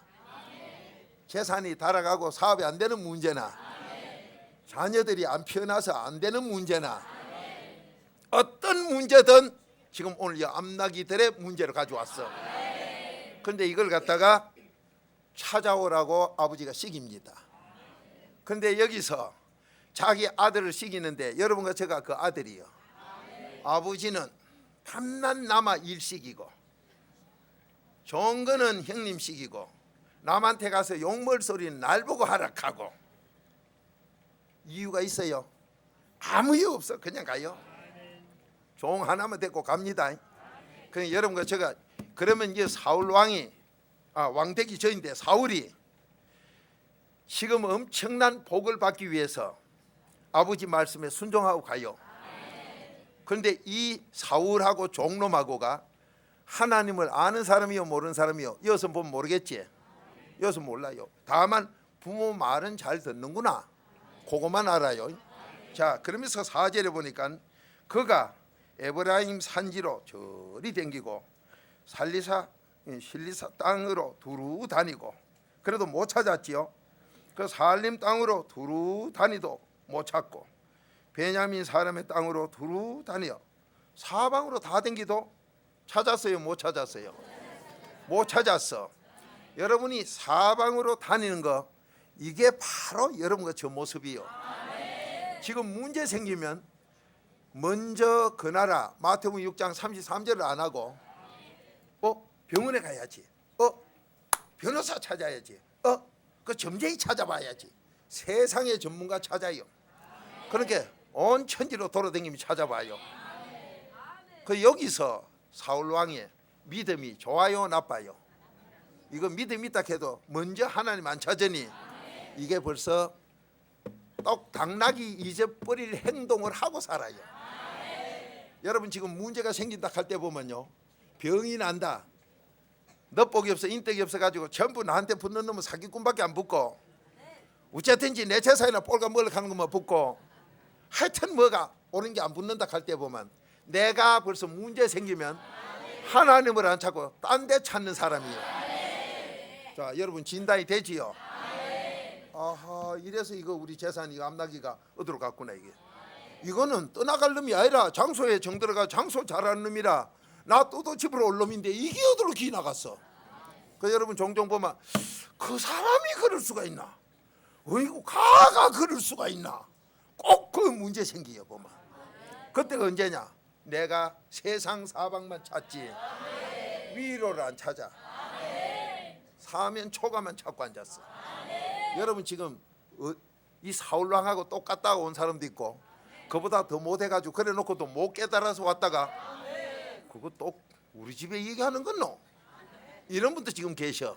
재산이 달아가고 사업이 안 되는 문제나 자녀들이 안 피어나서 안 되는 문제나 어떤 문제든 지금 오늘 이 암나기들의 문제를 가져왔어. 그런데 이걸 갖다가 찾아오라고 아버지가 시킵니다. 그런데 여기서 자기 아들을 시키는데 여러분과 제가 그 아들이요. 아버지는 탐난 남아 일시키고 좋은 거는 형님 시키고 남한테 가서 욕먹을 소리는 날 보고 하락하고. 이유가 있어요? 아무 이유 없어. 그냥 가요. 종 하나만 데리고 갑니다. 그러니까 여러분과 제가 그러면 이제 사울 왕이 왕되기 전인데 사울이 지금 엄청난 복을 받기 위해서 아버지 말씀에 순종하고 가요. 그런데 이 사울하고 종놈하고가 하나님을 아는 사람이요 모르는 사람이요? 여기서 보면 모르겠지. 여기서 몰라요. 다만 부모 말은 잘 듣는구나. 그것만 알아요. 자 그러면서 4절에 보니까 그가 에브라임 산지로 저리 댕기고 실리사 땅으로 두루 다니고 그래도 못 찾았지요. 그 살림 땅으로 두루 다니도 못 찾고 베냐민 사람의 땅으로 두루 다녀 사방으로 다 댕기도 찾았어요 못 찾았어요? 못 찾았어. 여러분이 사방으로 다니는 거 이게 바로 여러분과 저 모습이요. 지금 문제 생기면 먼저 그 나라 마태복음 6장 33절을 안 하고 병원에 가야지. 변호사 찾아야지. 그 점쟁이 찾아봐야지. 세상의 전문가 찾아요. 그러니까 온 천지로 돌아다니며 찾아봐요. 그 여기서 사울 왕의 믿음이 좋아요 나빠요? 이거 믿음 있다 해도 먼저 하나님 안 찾으니 이게 벌써 똑 당나귀 잊어버릴 행동을 하고 살아요. 여러분 지금 문제가 생긴다 할 때 보면요 병이 난다. 넛복이 없어 인덕이 없어 가지고 전부 나한테 붙는 놈은 사기꾼밖에 안 붙고 어쨌든지 내 재산이나 꼴가멀럭 하는 것만 붙고 하여튼 뭐가 옳은 게 안 붙는다 할 때 보면 내가 벌써 문제 생기면 하나님을 안 찾고 딴 데 찾는 사람이에요. 자 여러분 진단이 되지요? 아하 이래서 이거 우리 재산 이거 암나기가 어디로 갔구나. 이거는 떠나갈 놈이 아니라 장소에 정들어가 장소 잘하는 놈이라 나 또도 집으로 올 놈인데 이게 어디로 기 나갔어. 그 여러분 종종 보면 그 사람이 그럴 수가 있나? 어이구 가가 그럴 수가 있나? 꼭 그 문제 생기요 보면. 그때가 언제냐? 내가 세상 사방만 찾지 위로를 안 찾아. 사면 초가만 찾고 앉았어. 여러분 지금 이 사울왕하고 똑같다고 온 사람도 있고 그보다 더 못해가지고 그래 놓고도 못 깨달아서 왔다가 그거 또 우리 집에 얘기하는 건노? 이런 분도 지금 계셔.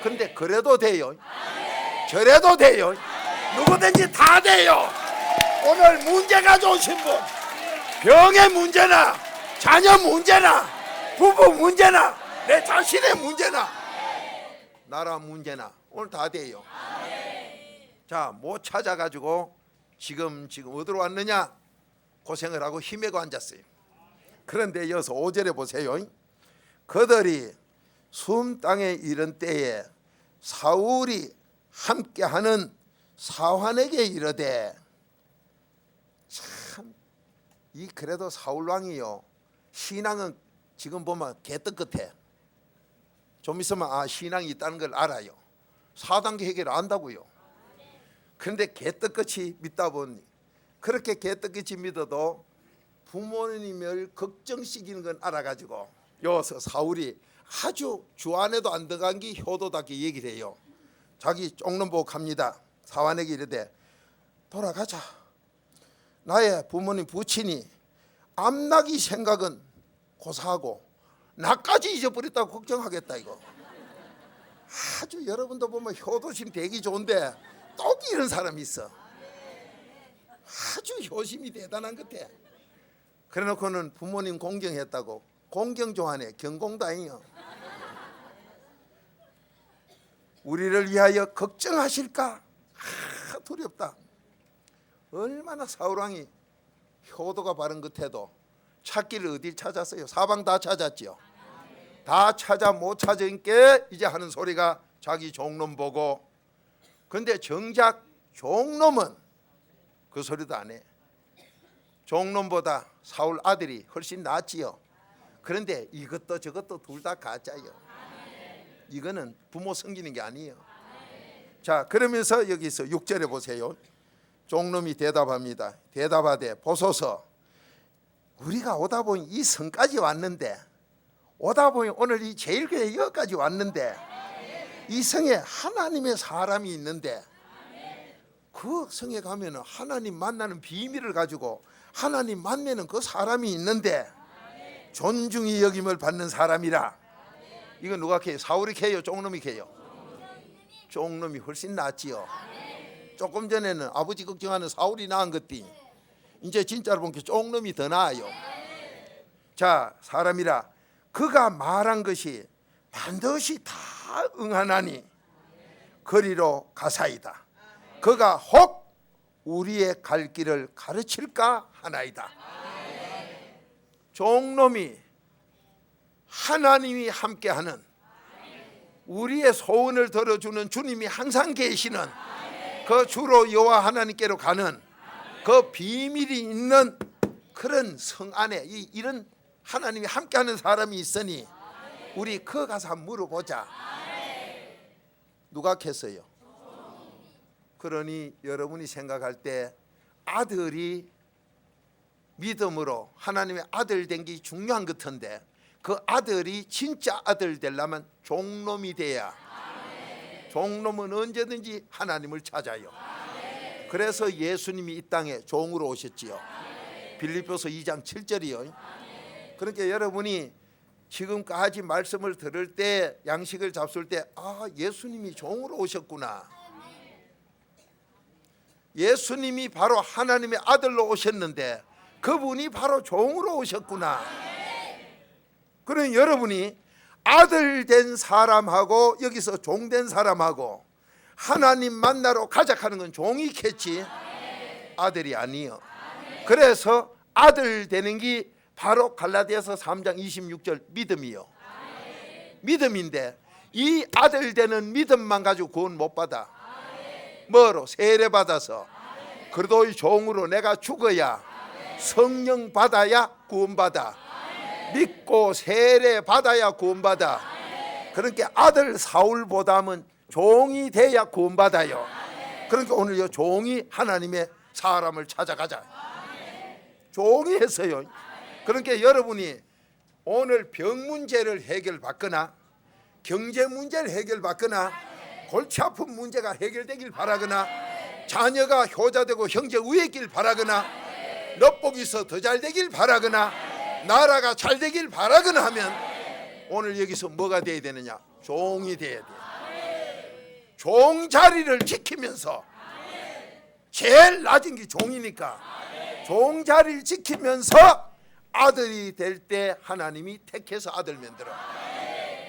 근데 그래도 돼요. 저래도 돼요. 누구든지 다 돼요. 오늘 문제 가져오신 분, 병의 문제나 자녀 문제나 부부 문제나 내 자신의 문제나 나라 문제나 오늘 다 돼요. 자, 못 찾아가지고 지금 어디로 왔느냐? 고생을 하고 힘에고 앉았어요. 그런데 여기서 5절에 보세요. 그들이 숨 땅에 이른 때에 사울이 함께하는 사환에게 이르되, 참 이 그래도 사울 왕이요, 신앙은 지금 보면 개떡 같아. 좀 있으면 신앙이 있다는 걸 알아요. 4단계 해결을 안다고요. 그런데 개떡같이 믿다 보니, 그렇게 개떡같이 믿어도 부모님을 걱정시키는 건 알아가지고 여기서 사울이 아주 주 안에도 안 들어간 게 효도답게 얘기를 해요. 자기 쪽론 보고 갑니다. 사환에게 이르되, 돌아가자. 나의 부모님 부친이 암나기 생각은 고사하고 나까지 잊어버렸다고 걱정하겠다. 이거 아주 여러분도 보면 효도심 되기 좋은데 또 이런 사람이 있어. 아주 효심이 대단한 것 같아. 그래 놓고는 부모님 공경했다고 공경 좋아하네. 경공도 아니요. 우리를 위하여 걱정하실까? 두렵다. 얼마나 사울왕이 효도가 바른 끝에도 찾기를 어딜 찾았어요? 사방 다 찾았지요. 다 찾아 못 찾으니까 이제 하는 소리가 자기 종놈 보고. 근데 정작 종놈은 그 소리도 안 해. 종놈보다 사울 아들이 훨씬 낫지요. 그런데 이것도 저것도 둘 다 가짜예요. 이거는 부모 섬기는 게 아니에요. 자, 그러면서 여기서 6절에 보세요. 종놈이 대답합니다. 대답하되, 보소서, 우리가 오다 보니 이 성까지 왔는데, 오다 보니 오늘 이 제일교회 여기까지 왔는데, 이 성에 하나님의 사람이 있는데, 그 성에 가면 하나님 만나는 비밀을 가지고 하나님 만나는 그 사람이 있는데, 존중이 여김을 받는 사람이라. 이거 누가 캐요? 사울이 캐요? 종놈이 캐요? 종놈이 훨씬 낫지요. 조금 전에는 아버지 걱정하는 사울이 나은 것이 이제 진짜로 보니까 종놈이 더 나아요. 자, 사람이라 그가 말한 것이 반드시 다 응하나니 거리로 가사이다. 그가 혹 우리의 갈 길을 가르칠까 하나이다. 종놈이 하나님이 함께하는, 우리의 소원을 들어주는 주님이 항상 계시는 그 주로 여호와 하나님께로 가는 그 비밀이 있는 그런 성 안에 이런 하나님이 함께하는 사람이 있으니 우리 그 가서 한번 물어보자. 누가 캤어요? 그러니 여러분이 생각할 때 아들이 믿음으로 하나님의 아들 된 게 중요한 것 같은데, 그 아들이 진짜 아들 되려면 종놈이 돼야. 종놈은 언제든지 하나님을 찾아요. 그래서 예수님이 이 땅에 종으로 오셨지요. 빌립보서 2장 7절이요. 그러니까 여러분이 지금까지 말씀을 들을 때, 양식을 잡술 때, 예수님이 종으로 오셨구나. 예수님이 바로 하나님의 아들로 오셨는데 그분이 바로 종으로 오셨구나. 그러니 여러분이 아들 된 사람하고 여기서 종 된 사람하고 하나님 만나러 가자 하는 건 종이겠지, 아들이 아니요. 그래서 아들 되는 게 바로 갈라디아서 3장 26절 믿음이요. 믿음인데 이 아들 되는 믿음만 가지고 구원 못 받아. 뭐로? 세례 받아서. 그래도 이 종으로 내가 죽어야 성령 받아야 구원 받아. 믿고 세례 받아야 구원 받아. 그러니까 아들 사울보다는 종이 돼야 구원 받아요. 그러니까 오늘 이 종이 하나님의 사람을 찾아가자. 종이 했어요. 그러니까 여러분이 오늘 병 문제를 해결받거나 경제 문제를 해결받거나 골치 아픈 문제가 해결되길 바라거나 자녀가 효자되고 형제 우애길 바라거나 넉복이 있어 더 잘 되길 바라거나 나라가 잘 되길 바라거나 하면 오늘 여기서 뭐가 돼야 되느냐? 종이 돼야 돼. 종 자리를 지키면서 제일 낮은 게 종이니까 종 자리를 지키면서 아들이 될 때 하나님이 택해서 아들 만들어.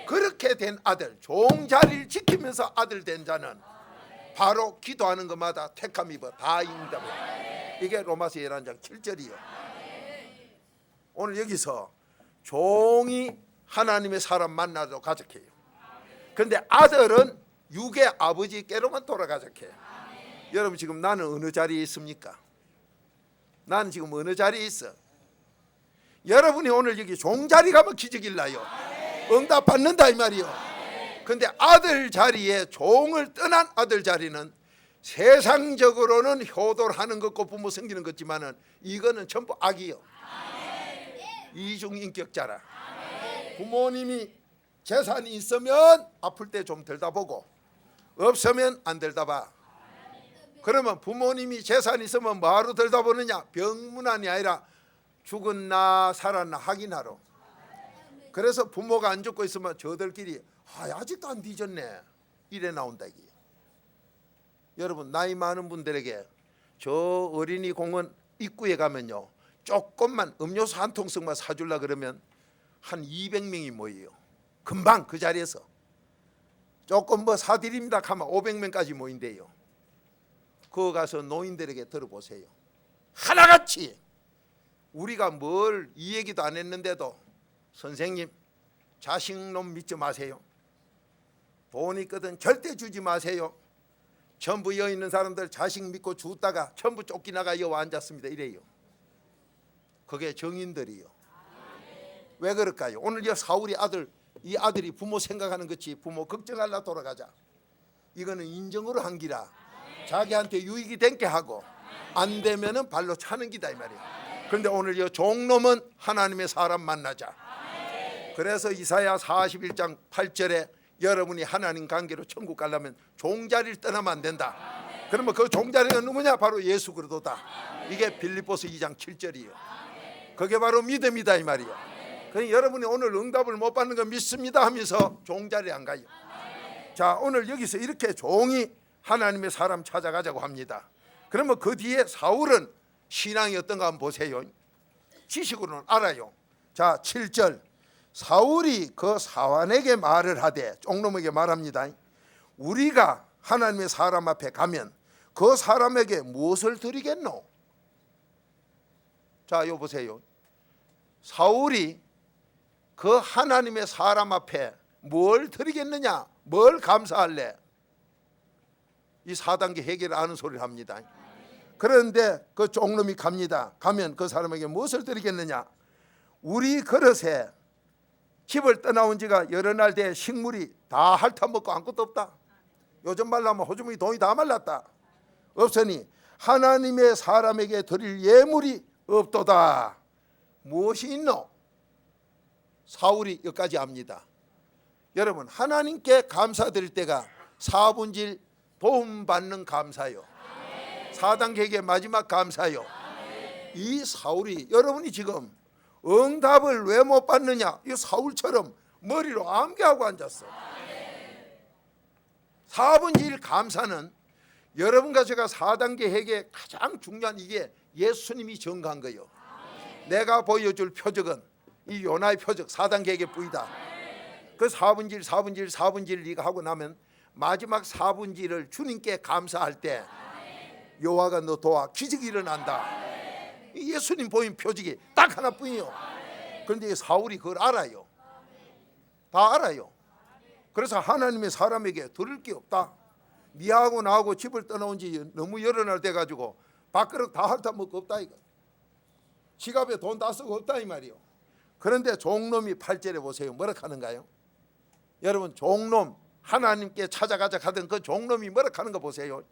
그렇게 된 아들, 종 자리를 지키면서 아들 된 자는 바로 기도하는 것마다 택함 입어 다 응답해. 이게 로마서 11장 7절이요. 오늘 여기서 종이 하나님의 사람 만나도 가족해요. 그런데 아들은 육의 아버지께로만 돌아가족해요. 여러분 지금 나는 어느 자리에 있습니까? 나는 지금 어느 자리에 있어? 여러분이 오늘 여기 종자리 가면 기적일 나요. 응답 받는다 이 말이요. 근데 아들 자리에 종을 떠난 아들 자리는 세상적으로는 효도를 하는 것과 부모 섬기는 것지만은 이거는 전부 악이요. 이중인격자라. 부모님이 재산이 있으면 아플 때 좀 들다보고 없으면 안 들다봐. 그러면 부모님이 재산이 있으면 뭐하러 들다보느냐? 병문안이 아니라 죽었나 살았나 확인하러. 그래서 부모가 안 죽고 있으면 저들끼리 아직도 안 뒤졌네 이래 나온다 이게. 여러분 나이 많은 분들에게 저 어린이 공원 입구에 가면요 조금만 음료수 한 통씩만 사주려 그러면 한 200명이 모여요. 금방 그 자리에서 조금 뭐 사드립니다 하면 500명까지 모인대요. 그거 가서 노인들에게 들어보세요. 하나같이 우리가 뭘 이 얘기도 안 했는데도 선생님 자식놈 믿지 마세요. 돈 있거든 절대 주지 마세요. 전부 여 있는 사람들 자식 믿고 죽다가 전부 쫓기나가 여와 앉았습니다 이래요. 그게 정인들이요. 왜 그럴까요? 오늘 이 사울이 아들, 이 아들이 부모 생각하는 것이 부모 걱정하려 돌아가자. 이거는 인정으로 한 기라 자기한테 유익이 된게 하고 안 되면은 발로 차는 기다 이 말이에요. 그런데 오늘 이 종놈은 하나님의 사람 만나자. 그래서 이사야 41장 8절에 여러분이 하나님 관계로 천국 가려면 종자리를 떠나면 안 된다. 그러면 그 종자리가 누구냐? 바로 예수 그리스도다. 이게 빌립보서 2장 7절이에요. 그게 바로 믿음이다 이 말이에요. 그러니 여러분이 오늘 응답을 못 받는 거 믿습니다 하면서 종자리에 안 가요. 자, 오늘 여기서 이렇게 종이 하나님의 사람 찾아가자고 합니다. 그러면 그 뒤에 사울은 신앙이 어떤가 한번 보세요. 지식으로는 알아요. 자, 7절 사울이 그 사환에게 말을 하되 종놈에게 말합니다. 우리가 하나님의 사람 앞에 가면 그 사람에게 무엇을 드리겠노? 자, 이거 보세요. 사울이 그 하나님의 사람 앞에 뭘 드리겠느냐? 뭘 감사할래? 이 4단계 해결을 아는 소리를 합니다. 그런데 그 종놈이 갑니다. 가면 그 사람에게 무엇을 드리겠느냐? 우리 그릇에 집을 떠나온 지가 여러 날 돼 식물이 다 핥아먹고 아무것도 없다. 요즘 말로 하면 호주머니 돈이 다 말랐다. 없으니 하나님의 사람에게 드릴 예물이 없도다. 무엇이 있노? 사울이 여기까지 합니다. 여러분 하나님께 감사드릴 때가 4분질 도움받는 감사요. 4단계의 마지막 감사요. 이 사울이 여러분이 지금 응답을 왜 못 받느냐? 이 사울처럼 머리로 암기하고 앉았어. 4분의 1 감사는 여러분과 제가 4단계 회개의 가장 중요한 이게 예수님이 정한 거예요. 내가 보여줄 표적은 이 요나의 표적 4단계 회개 뿌이다. 그 4분의 1, 4분의 1, 4분의 1 이거 하고 나면 마지막 4분의 1을 주님께 감사할 때 여호와가 너 도와 기적이 일어난다. 예수님 보인 표적이 딱 하나뿐이요. 그런데 사울이 그걸 알아요. 다 알아요. 그래서 하나님의 사람에게 들을 게 없다. 니하고 나하고 집을 떠나온 지 너무 여러 날 돼가지고 밥그릇 다 핥아먹고 없다 이거. 지갑에 돈 다 쓰고 없다 이 말이요. 그런데 종놈이 8절에 보세요. 뭐라 하는가요? 여러분 종놈 하나님께 찾아가자 하던 그 종놈이 뭐라 하는 거 보세요.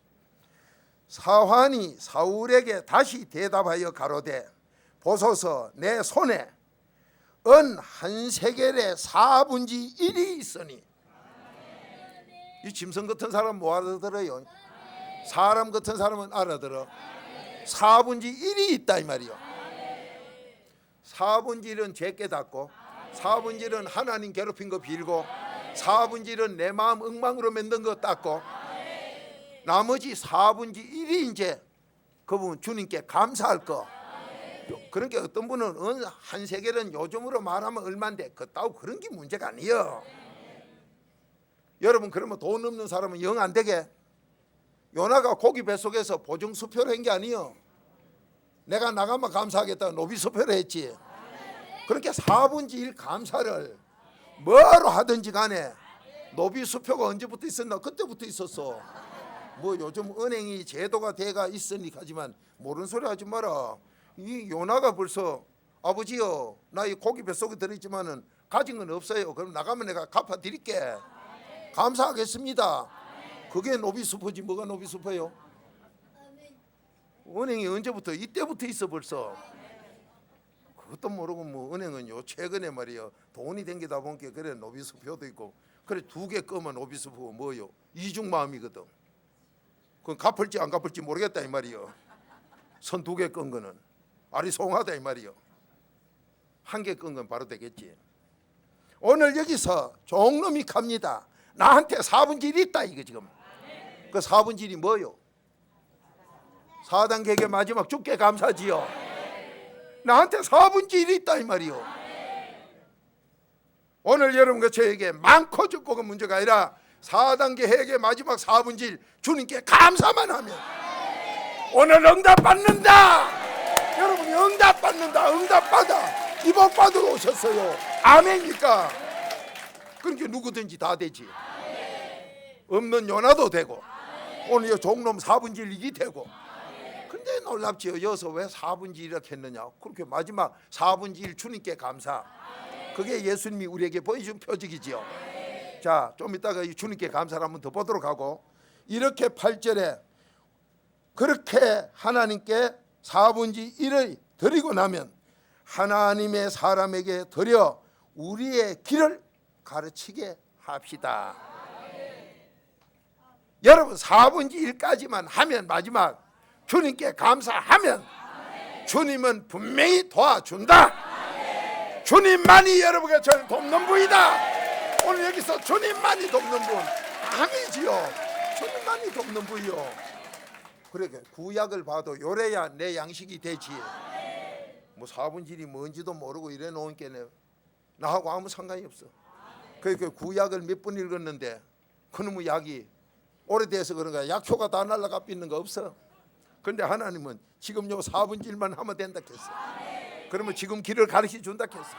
사환이 사울에게 다시 대답하여 가로되 보소서 내 손에 은 한 세겔의 4분의 1이 있으니. 이 짐승 같은 사람 뭐 알아들어요? 사람 같은 사람은 알아들어. 4분의 1이 있다 이 말이요. 4분의 1은 죄 깨닫고, 4분의 1은 하나님 괴롭힌 거 빌고, 4분의 1은 내 마음 엉망으로 만든 거 닦고, 나머지 4분의 1이 이제 그 부분 주님께 감사할 거. 그러니까 어떤 분은 한 세겔은 요즘으로 말하면 얼마인데 그따고 그런 게 문제가 아니에요. 여러분 그러면 돈 없는 사람은 영 안 되게. 요나가 고기 뱃속에서 보증수표를 한 게 아니에요. 내가 나가면 감사하겠다 노비수표를 했지. 그렇게 4분의 1 감사를 뭐로 하든지 간에 노비수표가 언제부터 있었나? 그때부터 있었어. 뭐 요즘 은행이 제도가 돼가 있으니까 하지만 모르는 소리 하지 마라. 이 요나가 벌써 아버지요 나 이 고기 뱃속에 들어있지만은 가진 건 없어요. 그럼 나가면 내가 갚아드릴게. 감사하겠습니다. 그게 노비수표지 뭐가 노비수표요? 은행이 언제부터? 이때부터 있어 벌써. 그것도 모르고 뭐 은행은 요 최근에 말이요 돈이 댕기다 보니까 그래 노비수표도 있고 그래 2개 끄면 노비수표가 뭐요? 이중마음이거든. 그건 갚을지 안 갚을지 모르겠다 이 말이요. 선 2개 끈 거는 아리송하다 이 말이요. 1개 끈 건 바로 되겠지. 오늘 여기서 종놈이 갑니다. 나한테 4분의 1이 있다 이거 지금. 그 4분의 1이 뭐요? 4단계의 마지막 주께 감사지요. 나한테 4분의 1이 있다 이 말이요. 오늘 여러분과 저에게 많고 적고가 문제가 아니라 4단계 회개 마지막 4분의 1 주님께 감사만 하면 오늘 응답받는다. 여러분이 응답받는다. 응답받아. 기복 받으러 오셨어요. 아멘입니까? 그러니까 누구든지 다 되지. 없는 요나도 되고 오늘 이 종놈 4분의 1이 되고. 근데 놀랍지요. 여기서 왜 4분의 1이라고 했느냐. 그렇게 마지막 4분의 1 주님께 감사. 그게 예수님이 우리에게 보여준 표적이지요. 자, 좀 이따가 이 주님께 감사를 한번 더 보도록 하고, 이렇게 8절에 그렇게 하나님께 4분의 1을 드리고 나면 하나님의 사람에게 드려 우리의 길을 가르치게 합시다. 여러분 4분의 1까지만 하면 마지막 주님께 감사하면 주님은 분명히 도와준다. 주님만이 여러분과 저를 돕는 분이다. 오늘 여기서 주님만이 돕는 분 아멘이지요. 주님만이 돕는 분이요. 그러니까 구약을 봐도 요래야 내 양식이 되지. 뭐 4분의 1이 뭔지도 모르고 이래 놓으니까 나하고 아무 상관이 없어. 그러니까 구약을 몇 번 읽었는데 그놈의 약이 오래돼서 그런가 약효가 다 날라가 삐는 거 없어. 그런데 하나님은 지금 요 4분의 1만 하면 된다 했어. 그러면 지금 길을 가르쳐 준다 했어.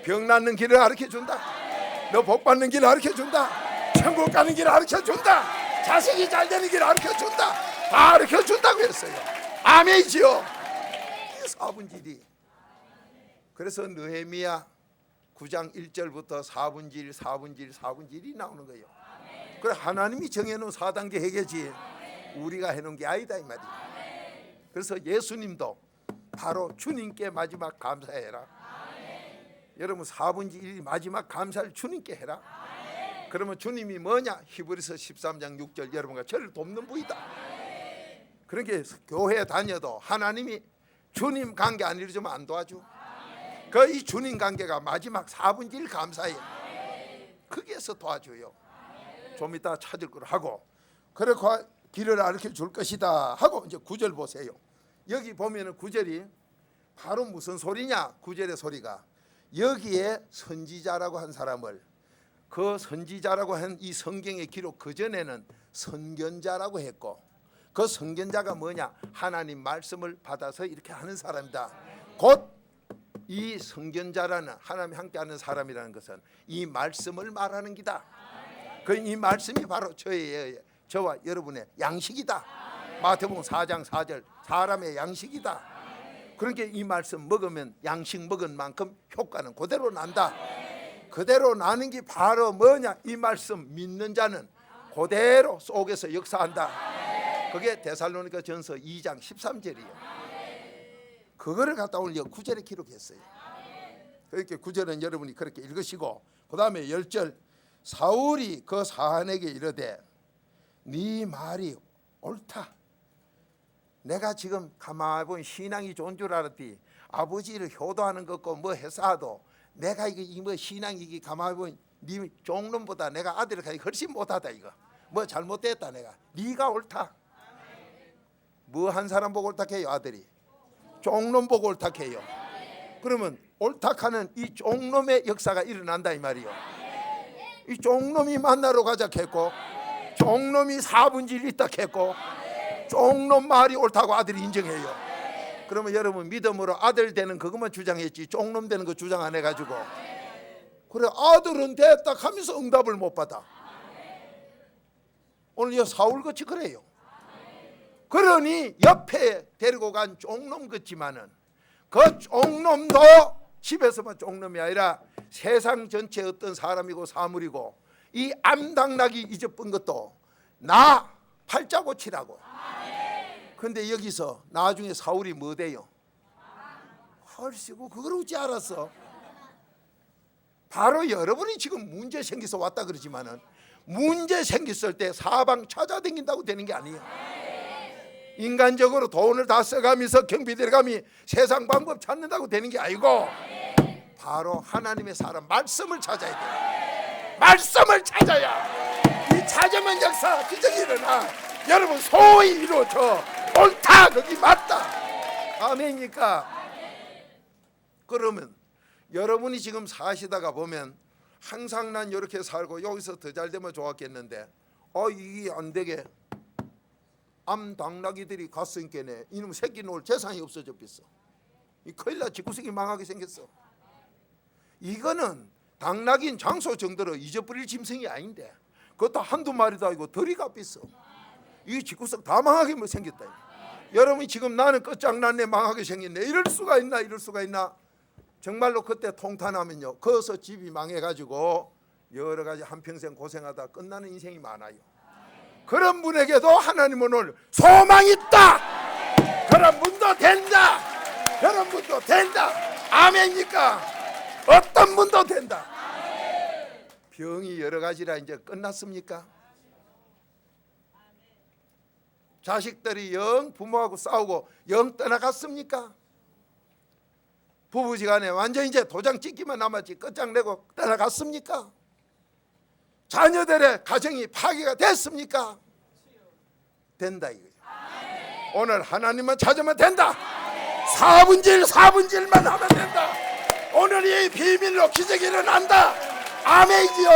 병 낫는 길을 가르쳐 준다. 너 복 받는 길을 가르쳐 준다. 천국 가는 길을 가르쳐 준다. 자식이 잘 되는 길을 가르쳐 준다. 다 가르쳐 준다고 했어요. 아멘이지요. 4분의 1이. 그래서 느헤미야 9장 1절부터 4분의 1, 4분의 1, 4분의 1이 나오는 거예요. 그래 하나님이 정해놓은 4단계 회개지 우리가 해놓은 게 아니다 이 말이에요. 그래서 예수님도 바로 주님께 마지막 감사해라. 여러분 4분의 1 마지막 감사를 주님께 해라. 그러면 주님이 뭐냐? 히브리서 13장 6절 여러분과 저를 돕는 분이다. 그러니까 교회 다녀도 하나님이 주님 관계 안 이루어지면 안 도와줘. 그 이 주님 관계가 마지막 4분의 1 감사해요. 거기에서 도와줘요. 좀 이따 찾을 걸 하고 그렇고 길을 가르쳐 줄 것이다 하고 이제 9절 보세요. 여기 보면은 9절이 바로 무슨 소리냐? 9절의 소리가 여기에 선지자라고 한 사람을 그 선지자라고 한 이 성경의 기록 그전에는 선견자라고 했고 그 선견자가 뭐냐? 하나님 말씀을 받아서 이렇게 하는 사람이다. 곧 이 선견자라는 하나님이 함께하는 사람이라는 것은 이 말씀을 말하는 기다. 그 이 말씀이 바로 저와 여러분의 양식이다. 마태복음 4장 4절 사람의 양식이다. 그러니까 이 말씀 먹으면 양식 먹은 만큼 효과는 그대로 난다. 그대로 나는 게 바로 뭐냐? 이 말씀 믿는 자는 그대로 속에서 역사한다. 그게 데살로니가 전서 2장 13절이에요. 그거를 갖다 오늘 구절에 기록했어요. 그렇게 구절은 여러분이 그렇게 읽으시고, 그 다음에 10절, 사울이 그 사한에게 이르되 네 말이 옳다. 내가 지금 가만히 보면 신앙이 좋은 줄 알았지, 아버지를 효도하는 것고 뭐 해서도 내가 이게 뭐 신앙이 이게 가만히 보면 네 종놈보다 내가 아들을 가지고 훨씬 못하다. 이거 뭐 잘못됐다. 내가 네가 옳다. 뭐 한 사람 보고 옳다해요? 아들이 종놈 보고 옳다해요. 그러면 옳다하는 이 종놈의 역사가 일어난다 이 말이요. 이 종놈이 만나러 가자 했고, 종놈이 4분질 있다 했고, 종놈 말이 옳다고 아들이 인정해요. 그러면 여러분 믿음으로 아들 되는 그것만 주장했지 종놈 되는 거 주장 안 해가지고, 그래 아들은 됐다 하면서 응답을 못 받아. 오늘 사울같이 그래요. 그러니 옆에 데리고 간 종놈 같지만은 그 종놈도 집에서만 종놈이 아니라 세상 전체 어떤 사람이고 사물이고, 이 암당나귀 잊어본 것도 나 팔자 고치라고. 근데 여기서 나중에 사울이 뭐 돼요? 헐씨고 그걸 어찌 알았어? 바로 여러분이 지금 문제 생겨서 왔다 그러지만은 문제 생겼을 때 사방 찾아다닌다고 되는 게 아니에요. 인간적으로 돈을 다 써가면서 경비 들어가며 세상 방법 찾는다고 되는 게 아니고, 바로 하나님의 사람 말씀을 찾아야 돼요. 말씀을 찾아야 이 찾으면 역사 기적이 일어나. 여러분 소위 이루어져. 옳다 거기 맞다. 아멘이니까. 그러면 여러분이 지금 사시다가 보면 항상 난 이렇게 살고 여기서 더 잘 되면 좋았겠는데 이게 안 되게 암당나귀들이 갔으니까네 이놈 새끼 놓을 재산이 없어져 버렸어. 이 큰일 나. 집구석이 망하게 생겼어. 이거는 당나귀는 장소 정도로 잊어버릴 짐승이 아닌데 그것도 한두 마리도 아니고 덜이 값비싸. 이 집구석 다 망하게 뭐 생겼다. 여러분이 지금 나는 끝장났네 망하게 생겼네 이럴 수가 있나? 이럴 수가 있나? 정말로 그때 통탄하면요 거기서 집이 망해가지고 여러 가지 한평생 고생하다 끝나는 인생이 많아요. 그런 분에게도 하나님은 오늘 소망이 있다. 그런 분도 된다. 그런 분도 된다. 아멘입니까? 어떤 분도 된다. 병이 여러 가지라 이제 끝났습니까? 자식들이 영 부모하고 싸우고 영 떠나갔습니까? 부부지간에 완전 이제 도장 찍기만 남았지 끝장내고 떠나갔습니까? 자녀들의 가정이 파괴가 됐습니까? 된다 이거죠. 오늘 하나님만 찾으면 된다. 4분질만 하면 된다. 오늘 이 비밀로 기적이 일어난다. 아멘이요.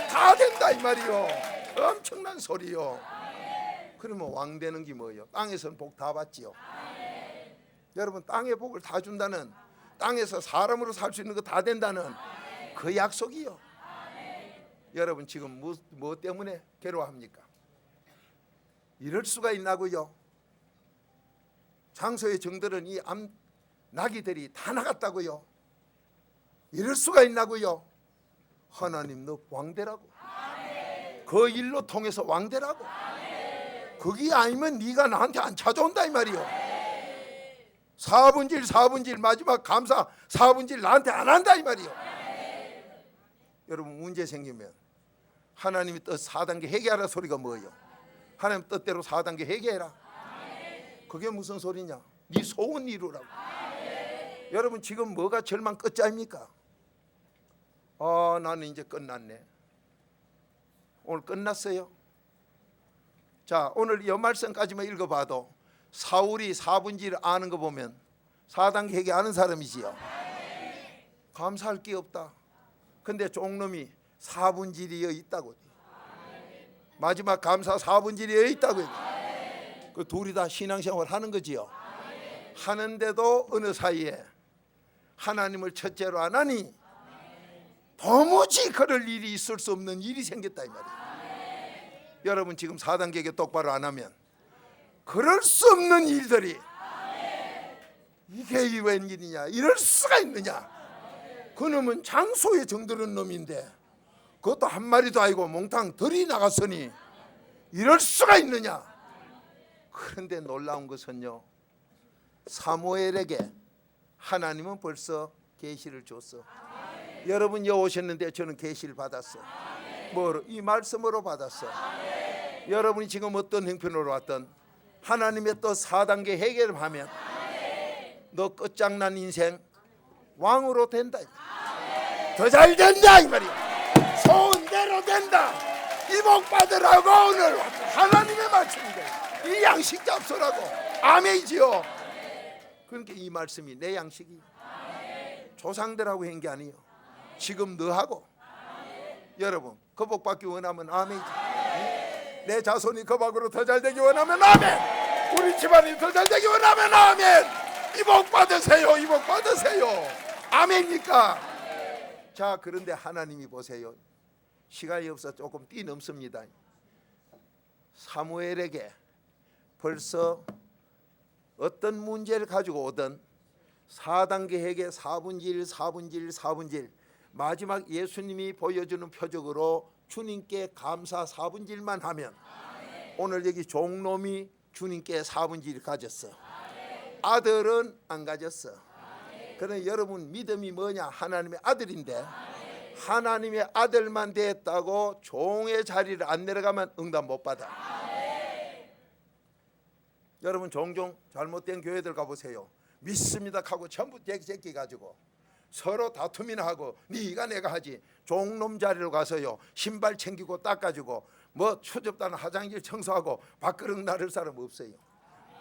다 된다 이 말이요. 엄청난 소리요. 그러면 왕 되는 게 뭐예요? 땅에서는 복 다 받지요. 여러분 땅의 복을 다 준다는, 땅에서 사람으로 살 수 있는 거 다 된다는 그 약속이요. 여러분 지금 뭐 때문에 괴로워합니까? 이럴 수가 있나고요? 장소의 정들은 이 나귀들이 다 나갔다고요? 이럴 수가 있나고요? 하나님 너 왕되라고. 그 일로 통해서 왕되라고. 그게 아니면 네가 나한테 안 찾아온다 이 말이요. 4분질 마지막 감사 4분질 나한테 안 한다 이 말이요. 여러분 문제 생기면 하나님이 뜻 4단계 회개하라 소리가 뭐예요? 하나님 뜻대로 4단계 회개해라. 그게 무슨 소리냐? 네 소원 이루라고. 여러분 지금 뭐가 절망 끝자입니까? 나는 이제 끝났네. 오늘 끝났어요. 자 오늘 이 말씀까지만 읽어봐도 사울이 4분지를 아는 거 보면 4단계 회개 아는 사람이지요. 감사할 게 없다. 근데 종놈이 4분질이여 있다고. 마지막 감사 4분질이여 있다고. 그 둘이 다 신앙생활 하는 거지요. 하는데도 어느 사이에 하나님을 첫째로 안 하니 도무지 그럴 일이 있을 수 없는 일이 생겼다 이 말이에요. 여러분 지금 4단계에 똑바로 안 하면 그럴 수 없는 일들이, 이게 웬일이냐, 이럴 수가 있느냐. 그놈은 장소에 정드는 놈인데 그것도 한 마리도 아니고 몽땅 들이 나갔으니 이럴 수가 있느냐. 그런데 놀라운 것은요 사무엘에게 하나님은 벌써 계시를 줬어. 여러분 여기 오셨는데 저는 계시를 받았어. 뭐로? 이 말씀으로 받았어. 여러분이 지금 어떤 형편으로 왔든 하나님의 또 4단계 해결을 하면 너 끝장난 인생 왕으로 된다. 더 잘 된다 이 말이야. 소원대로 된다. 이복 받으라고 오늘 하나님의 말씀인데 이 양식 잡수라고. 아멘이지요. 그러니까 이 말씀이 내 양식이 조상들하고 한 게 아니에요. 지금 너하고. 여러분 그 복 받기 원하면 아멘이지. 내 자손이 그 복으로 더 잘 되기 원하면 아멘. 우리 집안이 더 잘 되기 원하면 아멘. 이 복 받으세요. 이 복 받으세요. 아멘입니까? 자, 그런데 하나님이 보세요. 시간이 없어 조금 뛰넘습니다. 사무엘에게 벌써 어떤 문제를 가지고 오든 4단계 회개 4분의 1, 4분의 1, 4분의 1 마지막 예수님이 보여주는 표적으로 주님께 감사 4분의 1만 하면 오늘 여기 종놈이 주님께 4분의 1 가졌어. 아들은 안 가졌어. 그러나 여러분 믿음이 뭐냐? 하나님의 아들인데 하나님의 아들만 됐다고 종의 자리를 안 내려가면 응답 못 받아. 여러분 종종 잘못된 교회들 가보세요. 믿습니다 하고 전부 제끼 가지고 서로 다툼이나 하고 네가 내가 하지. 종놈 자리로 가서요 신발 챙기고 닦아주고 뭐 추접단 화장실 청소하고 밥그릇 나를 사람 없어요.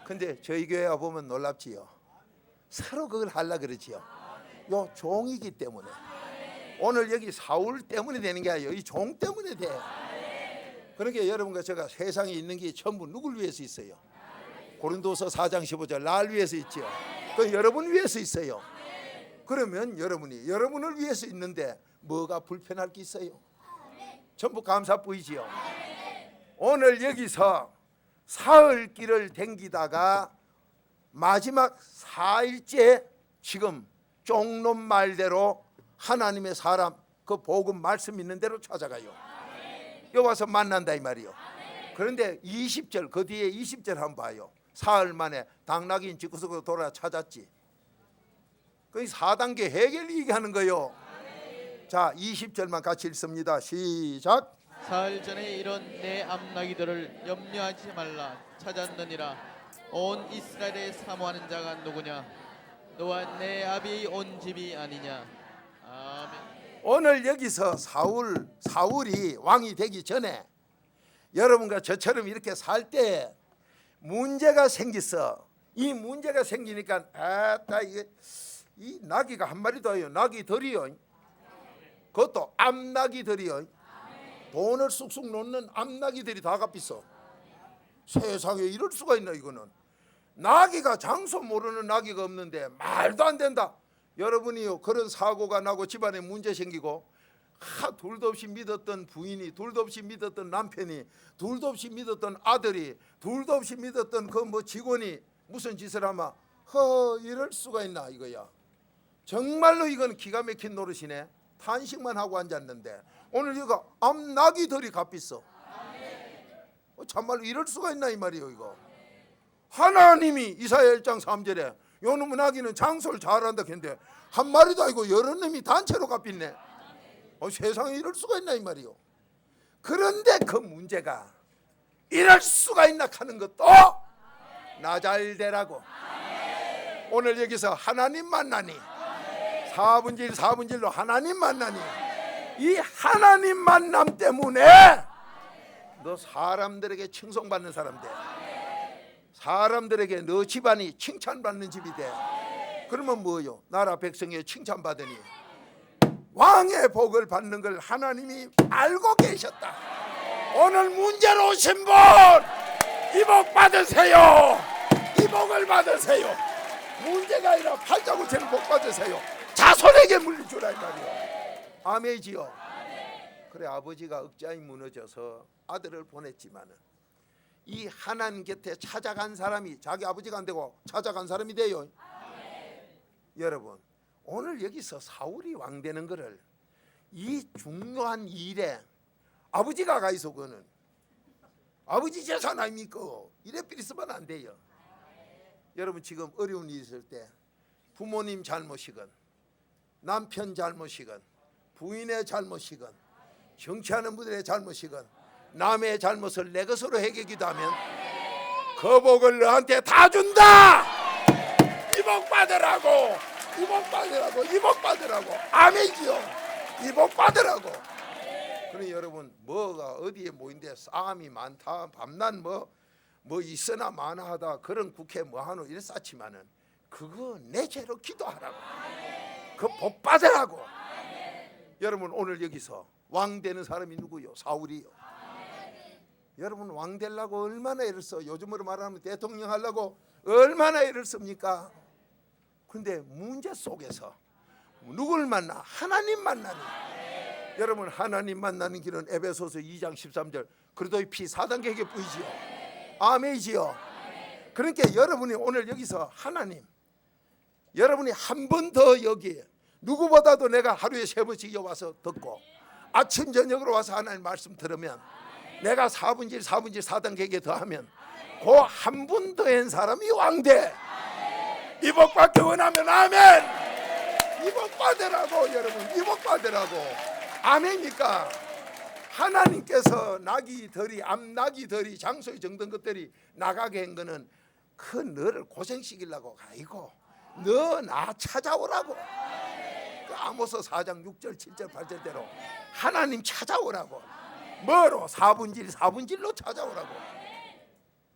근데 저희 교회 와보면 놀랍지요. 서로 그걸 하려 그러지요. 요 종이기 때문에. 오늘 여기 사울 때문에 되는 게 아니에요. 이 종 때문에 돼. 그러니까 여러분과 제가 세상에 있는 게 전부 누굴 위해서 있어요? 고린도서 4장 15절 날 위해서 있지요. 그 여러분 위해서 있어요. 그러면 여러분이 여러분을 위해서 있는데 뭐가 불편할 게 있어요? 전부 감사뿐이지요. 오늘 여기서 사흘 길을 댕기다가 마지막 4일째 지금 종놈 말대로 하나님의 사람 그 복음 말씀 있는 대로 찾아가요. 여기 와서 만난다 이 말이요. 그런데 20절 그 뒤에 20절 한번 봐요. 사흘 만에 당나귀인 집구석으로 돌아 찾았지. 그 4단계 해결 얘기하는 거요. 자 20절만 같이 읽습니다. 시작. 사흘 전에 이런 내 암나기들을 염려하지 말라. 찾았느니라. 온 이스라엘에 사모하는 자가 누구냐? 너와 내 아비 온 집이 아니냐. 아멘. 오늘 여기서 사울이 왕이 되기 전에 여러분과 저처럼 이렇게 살 때 문제가 생겼어. 이 문제가 생기니까 아따 이게 이 나귀가 한 마리도 아니요. 나귀들이요. 그것도 암나귀들이요. 돈을 쑥쑥 놓는 암나귀들이 다 값비싸. 세상에 이럴 수가 있나 이거는. 나귀가 장소 모르는 나귀가 없는데 말도 안 된다. 여러분이요 그런 사고가 나고 집안에 문제 생기고 둘도 없이 믿었던 부인이 둘도 없이 믿었던 남편이 둘도 없이 믿었던 아들이 둘도 없이 믿었던 그 뭐 직원이 무슨 짓을 하면 이럴 수가 있나 이거야. 정말로 이건 기가 막힌 노릇이네. 탄식만 하고 앉았는데 오늘 이거 암나귀들이 값비싸. 참말로 이럴 수가 있나 이 말이에요. 이거 하나님이 이사야 1장 3절에 요놈의 나귀는 장소를 잘한다 했는데 한 마리도 아니고 여러 놈이 단체로 값있네. 세상에 이럴 수가 있나 이 말이요. 그런데 그 문제가 이럴 수가 있나 하는 것도 나 잘 되라고. 오늘 여기서 하나님 만나니 4분의 1, 4분의 1로 하나님 만나니 이 하나님 만남 때문에 너 사람들에게 칭송받는 사람 돼. 사람들에게 너 집안이 칭찬받는 집이 돼. 그러면 뭐요? 나라 백성의 칭찬받으니 왕의 복을 받는 걸 하나님이 알고 계셨다. 오늘 문제로 오신 분 이 복 받으세요. 이 복을 받으세요. 문제가 아니라 팔자고치는 복 받으세요. 자손에게 물려주라 이 말이요. 아멘이지요. 그래 아버지가 억장이 무너져서 아들을 보냈지만은 이 하나님 곁에 찾아간 사람이 자기 아버지가 안 되고 찾아간 사람이 돼요. 여러분 오늘 여기서 사울이 왕 되는 거를 이 중요한 일에 아버지가 가 있어. 그거는 아버지 재산 아닙니까? 이래 삐리스면 안 돼요. 여러분 지금 어려운 일이 있을 때 부모님 잘못이건 남편 잘못이건 부인의 잘못이건 정치하는 분들의 잘못이건 남의 잘못을 내 것으로 해결기도 하면 그 복을 너한테 다 준다. 이 복 받으라고, 이 복 받으라고, 이 복 받으라고. 아멘이요. 이 복 받으라고. 그러니 여러분 뭐가 어디에 모인데 싸움이 많다 밤낮 뭐 있으나 마나하다 그런 국회 뭐하노 이래 쌓지만은 그거 내 죄로 기도하라고. 그 복 받으라고. 여러분 오늘 여기서 왕 되는 사람이 누구요? 사울이요. 여러분 왕 되려고 얼마나 애를 써. 요즘으로 말하면 대통령 하려고 얼마나 애를 씁니까? 근데 문제 속에서 누굴 만나? 하나님 만나는. 여러분 하나님 만나는 길은 에베소서 2장 13절 그리스도의 피 4단계에 보이지요. 아멘이지요. 그러니까 여러분이 오늘 여기서 하나님, 여러분이 한 번 더 여기에 누구보다도 내가 하루에 3번씩 와서 듣고 아침 저녁으로 와서 하나님 말씀 들으면 내가 4분질 4단계에 더하면 그 한 분 더한 사람이 왕돼. 이 복 받기 원하면 아멘. 이 복 받으라고. 여러분 이 복 받으라고. 아멘입니까? 하나님께서 나귀들이 암나귀들이 장소에 정든 것들이 나가게 한 거는 그 너를 고생시키려고 아이고 너 나 찾아오라고. 그 아모스 4장 6절 7절 8절대로 하나님 찾아오라고. 뭐로? 4분질로 찾아오라고.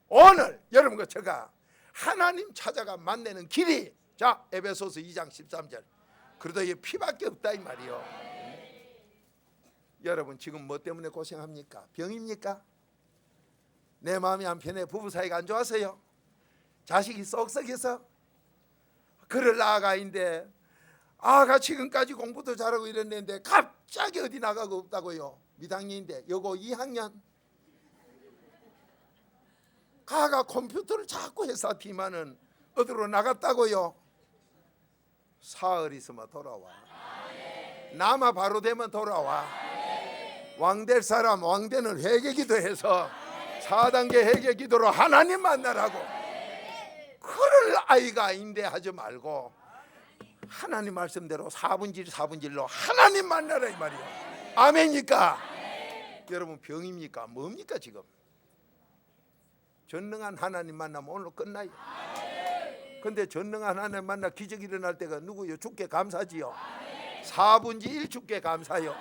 오늘 여러분과 제가 하나님 찾아가 만나는 길이 자 에베소서 2장 13절 그러다 이 피밖에 없다 이 말이요. 여러분 지금 뭐 때문에 고생합니까? 병입니까? 내 마음이 한편에 부부 사이가 안 좋아서요? 자식이 썩썩해서? 그럴 나아가 있는데 아가 지금까지 공부도 잘하고 이랬는데 갑자기 어디 나가고 없다고요. 미당년인데 여고 2학년 가가 컴퓨터를 자꾸 회사 뒤만은 어디로 나갔다고요. 사흘 있으면 돌아와. 남아 바로 되면 돌아와. 왕될 사람 왕되는 회개기도 해서 4단계 회개기도로 하나님 만나라고. 그럴 아이가 인대하지 말고 하나님 말씀대로 4분질로 하나님 만나라 이 말이에요. 아멘입니까? 여러분 병입니까? 뭡니까 지금? 전능한 하나님 만나면 오늘 끝나요. 근데 전능한 하나님 만나 기적이 일어날 때가 누구요? 주께 감사지요. 4분지 1 주께 감사요.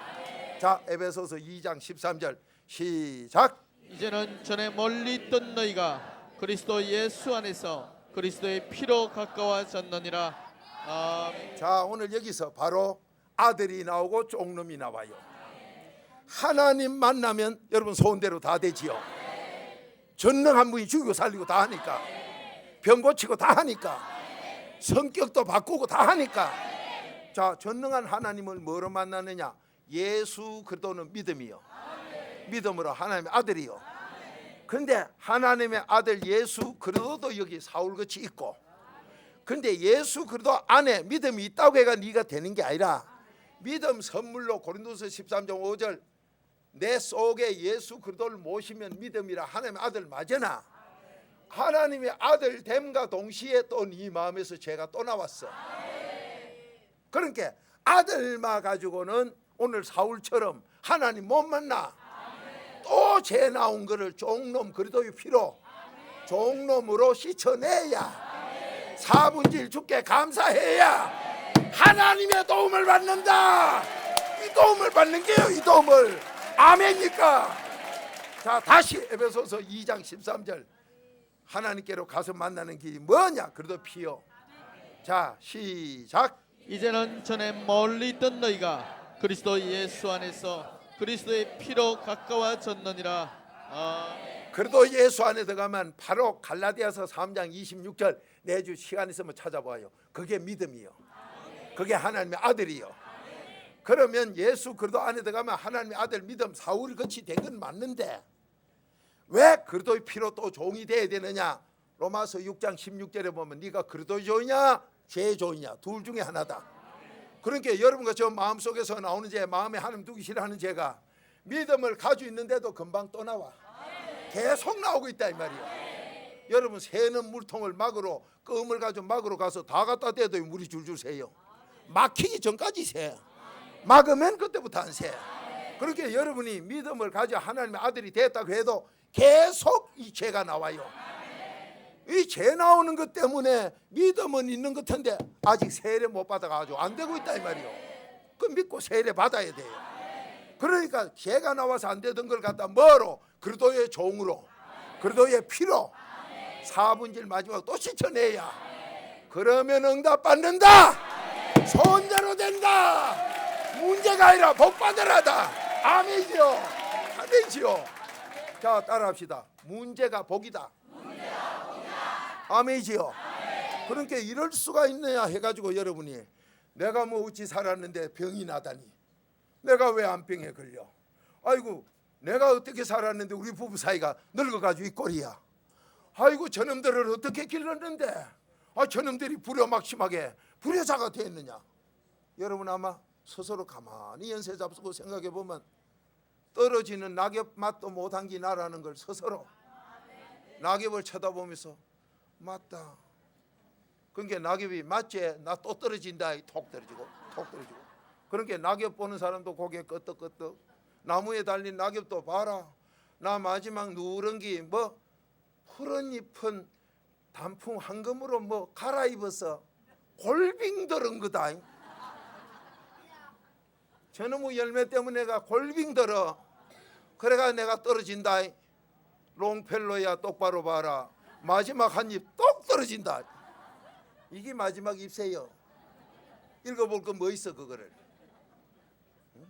자 에베소서 2장 13절 시작. 이제는 전에 멀리 있던 너희가 그리스도 예수 안에서 그리스도의 피로 가까워졌느니라. 아멘. 자 오늘 여기서 바로 아들이 나오고 쫑놈이 나와요. 하나님 만나면 여러분 소원대로 다 되지요. 전능한 분이 죽이고 살리고 다 하니까 병 고치고 다 하니까 성격도 바꾸고 다 하니까. 자 전능한 하나님을 뭐로 만나느냐? 예수 그리스도는 믿음이요. 믿음으로 하나님의 아들이요. 근데 하나님의 아들 예수 그리스도도 여기 사울같이 있고, 근데 예수 그리스도 안에 믿음이 있다고 해가 네가 되는 게 아니라 믿음 선물로 고린도서 13장 5절 내 속에 예수 그리스도를 모시면 믿음이라 하나님의 아들 맞으나 하나님의 아들 됨과 동시에 또 네 마음에서 죄가 또 나왔어. 그러니까 아들만 가지고는 오늘 사울처럼 하나님 못 만나. 또 죄 나온 거를 종놈 그리스도의 피로 종놈으로 씻어내야 4분질 주께 감사해야 하나님의 도움을 받는다. 이 도움을 받는 게요. 이 도움을. 아멘입니까? 자 다시 에베소서 2장 13절 하나님께로 가서 만나는 길이 뭐냐? 그리스도 피요. 자 시작. 이제는 전에 멀리 있던 너희가 그리스도 예수 안에서 그리스도의 피로 가까워졌느니라. 아멘. 그래도 예수 안에 들어가면 바로 갈라디아서 3장 26절 내주 시간 있으면 찾아봐요. 그게 믿음이요. 그게 하나님의 아들이요. 그러면 예수 그리스도 안에 들어가면 하나님의 아들 믿음 사울이 같이 된 건 맞는데 왜 그리스도의 피로 또 종이 돼야 되느냐? 로마서 6장 16절에 보면 네가 그리스도의 종이냐 제 종이냐 둘 중에 하나다. 그러니까 여러분과 저 마음속에서 나오는 죄, 마음에 하나님 두기 싫어하는 죄가 믿음을 가지고 있는데도 금방 또 나와. 계속 나오고 있다 이 말이에요. 여러분 새는 물통을 막으로 껌을 가지고 막으로 가서 다 갖다 대도 물이 줄줄 새요. 막히기 전까지 새. 막으면 그때부터 안 새. 그렇게 여러분이 믿음을 가져 하나님의 아들이 됐다고 해도 계속 이 죄가 나와요. 이 죄 나오는 것 때문에 믿음은 있는 것 같은데 아직 세례 못 받아가지고 안 되고 있다 이 말이요. 그 믿고 세례 받아야 돼요. 그러니까 죄가 나와서 안 되던 걸 갖다 뭐로? 그리스도의 종으로, 그리스도의 피로 4분질 마지막 또 씻어내야 그러면 응답받는다. 손자로 된다. 문제가 아니라 복받으라다. 아멘이지요. 아멘이지요. 자 따라합시다. 문제가 복이다. 아멘이지요. 그러니까 이럴 수가 있느냐 해가지고 여러분이 내가 뭐 어찌 살았는데 병이 나다니, 내가 왜 암병에 걸려, 아이고 내가 어떻게 살았는데 우리 부부 사이가 늙어가지고 이 꼴이야, 아이고 저놈들을 어떻게 길렀는데 저놈들이 불효막심하게 불효자가 됐느냐. 여러분 아마 스스로 가만히 연세 잡수고 생각해 보면 떨어지는 낙엽 맛도 못한 기 나라는 걸 스스로 낙엽을 쳐다보면서 맞다. 그러니까 낙엽이 맞지? 나 또 떨어진다. 톡 떨어지고 톡 떨어지고. 그러니까 낙엽 보는 사람도 고개 끄덕끄덕. 나무에 달린 낙엽도 봐라. 나 마지막 누런 기 뭐 푸른 잎은 단풍 황금으로 뭐 갈아입어서 골빙 들은 거다. 저놈의 열매 때문에 내가 골빙 들어. 그래가 내가 떨어진다. 롱펠로야 똑바로 봐라. 마지막 한 입 똑 떨어진다. 이게 마지막 잎새요. 읽어볼 거 뭐 있어 그거를? 응?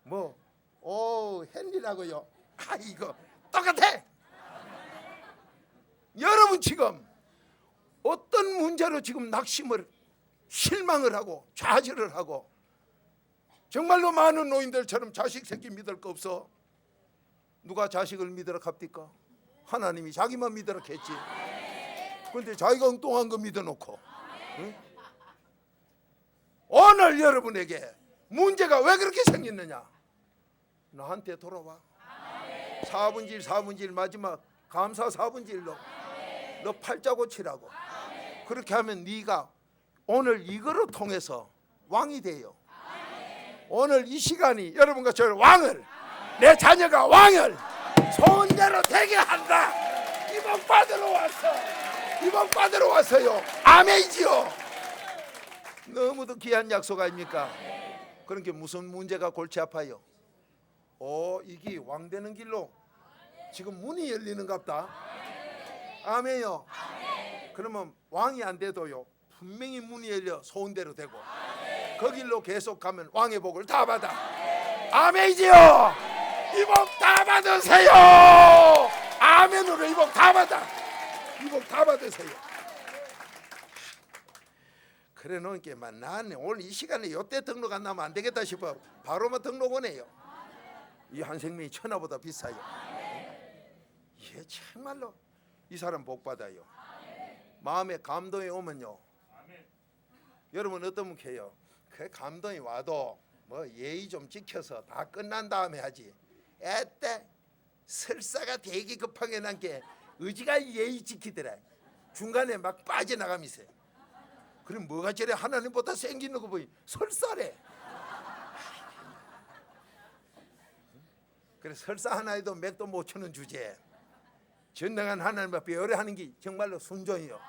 뭐? 오 헨리라고요. 이거 똑같아. 여러분 지금 어떤 문제로 지금 낙심을 실망을 하고 좌절을 하고 정말로 많은 노인들처럼 자식 새끼 믿을 거 없어. 누가 자식을 믿으라 합니까? 하나님이 자기만 믿으라 했지. 그런데 자기가 엉뚱한 거 믿어놓고 응? 오늘 여러분에게 문제가 왜 그렇게 생겼느냐, 나한테 돌아와. 4분질 마지막 감사 4분질로 너 팔자 고치라고. 그렇게 하면 네가 오늘 이거를 통해서 왕이 돼요. 오늘 이 시간이 여러분과 저를 왕을, 내 자녀가 왕을 손자로 되게 한다. 이 복 받으러 왔어. 이 복 받으러 왔어요. 아멘이지요. 너무도 귀한 약속 아닙니까? 그러니까 무슨 문제가 골치 아파요? 이게 왕 되는 길로 지금 문이 열리는갑다. 아멘요. 그러면 왕이 안 돼도요 분명히 문이 열려 소원대로 되고 그 길로 계속 가면 왕의 복을 다 받아. 아멘이지요. 이 복 다 받으세요. 아멘으로 이 복 다 받아. 이 복 다 받으세요. 그래 놓으니까 나는 오늘 이 시간에 요때 등록 안 나면 안 되겠다 싶어 바로만 등록 오네요. 이 한 생명이 천하보다 비싸요. 예, 정말로 이 사람 복 받아요. 마음에 감동이 오면요. 여러분 어떤 분 해요? 그 감동이 와도 뭐 예의 좀 지켜서 다 끝난 다음에 하지. 에때 설사가 되게 급하게 난 게 의지가 예의 지키더라. 중간에 막 빠져나가면서. 그럼 뭐가 저래 하나님보다 생기는 거 보이 설사래. 그래 설사 하나에도 맥도 못 쳐는 주제. 전능한 하나님 앞에 열애하는 게 정말로 순종이요.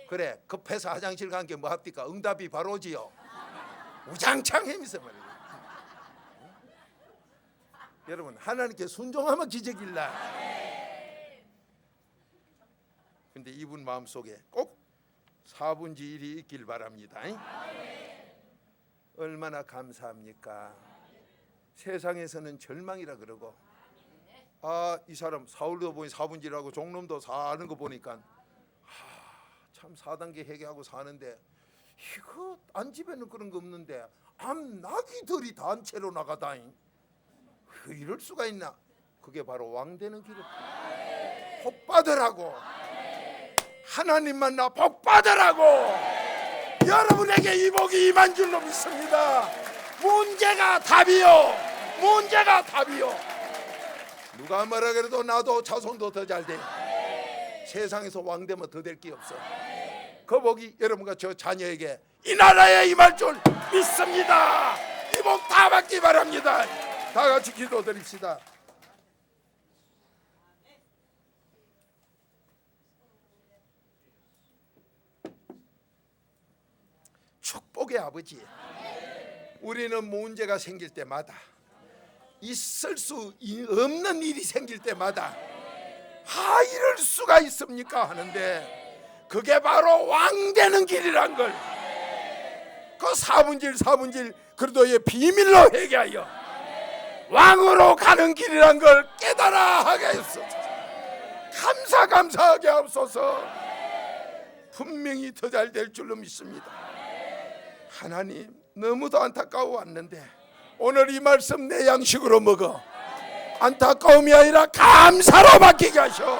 그래 급해서 화장실 간 게 뭐 합니까? 응답이 바로 오지요. 우장창 헤면서 말이에요. 여러분 하나님께 순종하면 기적일라. 근데 이분 마음속에 꼭 4분의 1이 있길 바랍니다. 얼마나 감사합니까? 세상에서는 절망이라 그러고 이 사람 사울도 보니 4분의 1하고 종놈도 사는 거 보니까 참 4단계 회개하고 사는데 이거 안 집에는 그런 거 없는데 암나귀들이 단체로 나가다니 이럴 수가 있나. 그게 바로 왕 되는 길이야. 복 받으라고. 하나님 만나 복 받으라고. 여러분에게 이 복이 임한 줄로 믿습니다. 문제가 답이요. 문제가 답이요. 누가 뭐라 그래도 나도 자손도 더 잘 돼. 세상에서 왕되면 더 될 게 없어. 그 복이 여러분과 저 자녀에게 이 나라에 임할 줄 믿습니다. 이 복 다 받기 바랍니다. 다 같이 기도드립시다. 축복의 아버지, 우리는 문제가 생길 때마다, 있을 수 없는 일이 생길 때마다 이럴 수가 있습니까 하는데, 그게 바로 왕 되는 길이란 걸, 그 4분의 1 그리도의 비밀로 회개하여 왕으로 가는 길이란 걸 깨달아 하게 하옵소서. 감사하게 하옵소서. 분명히 더 잘 될 줄로 믿습니다. 하나님, 너무도 안타까워왔는데 오늘 이 말씀 내 양식으로 먹어 안타까움이 아니라 감사로 바뀌게 하셔.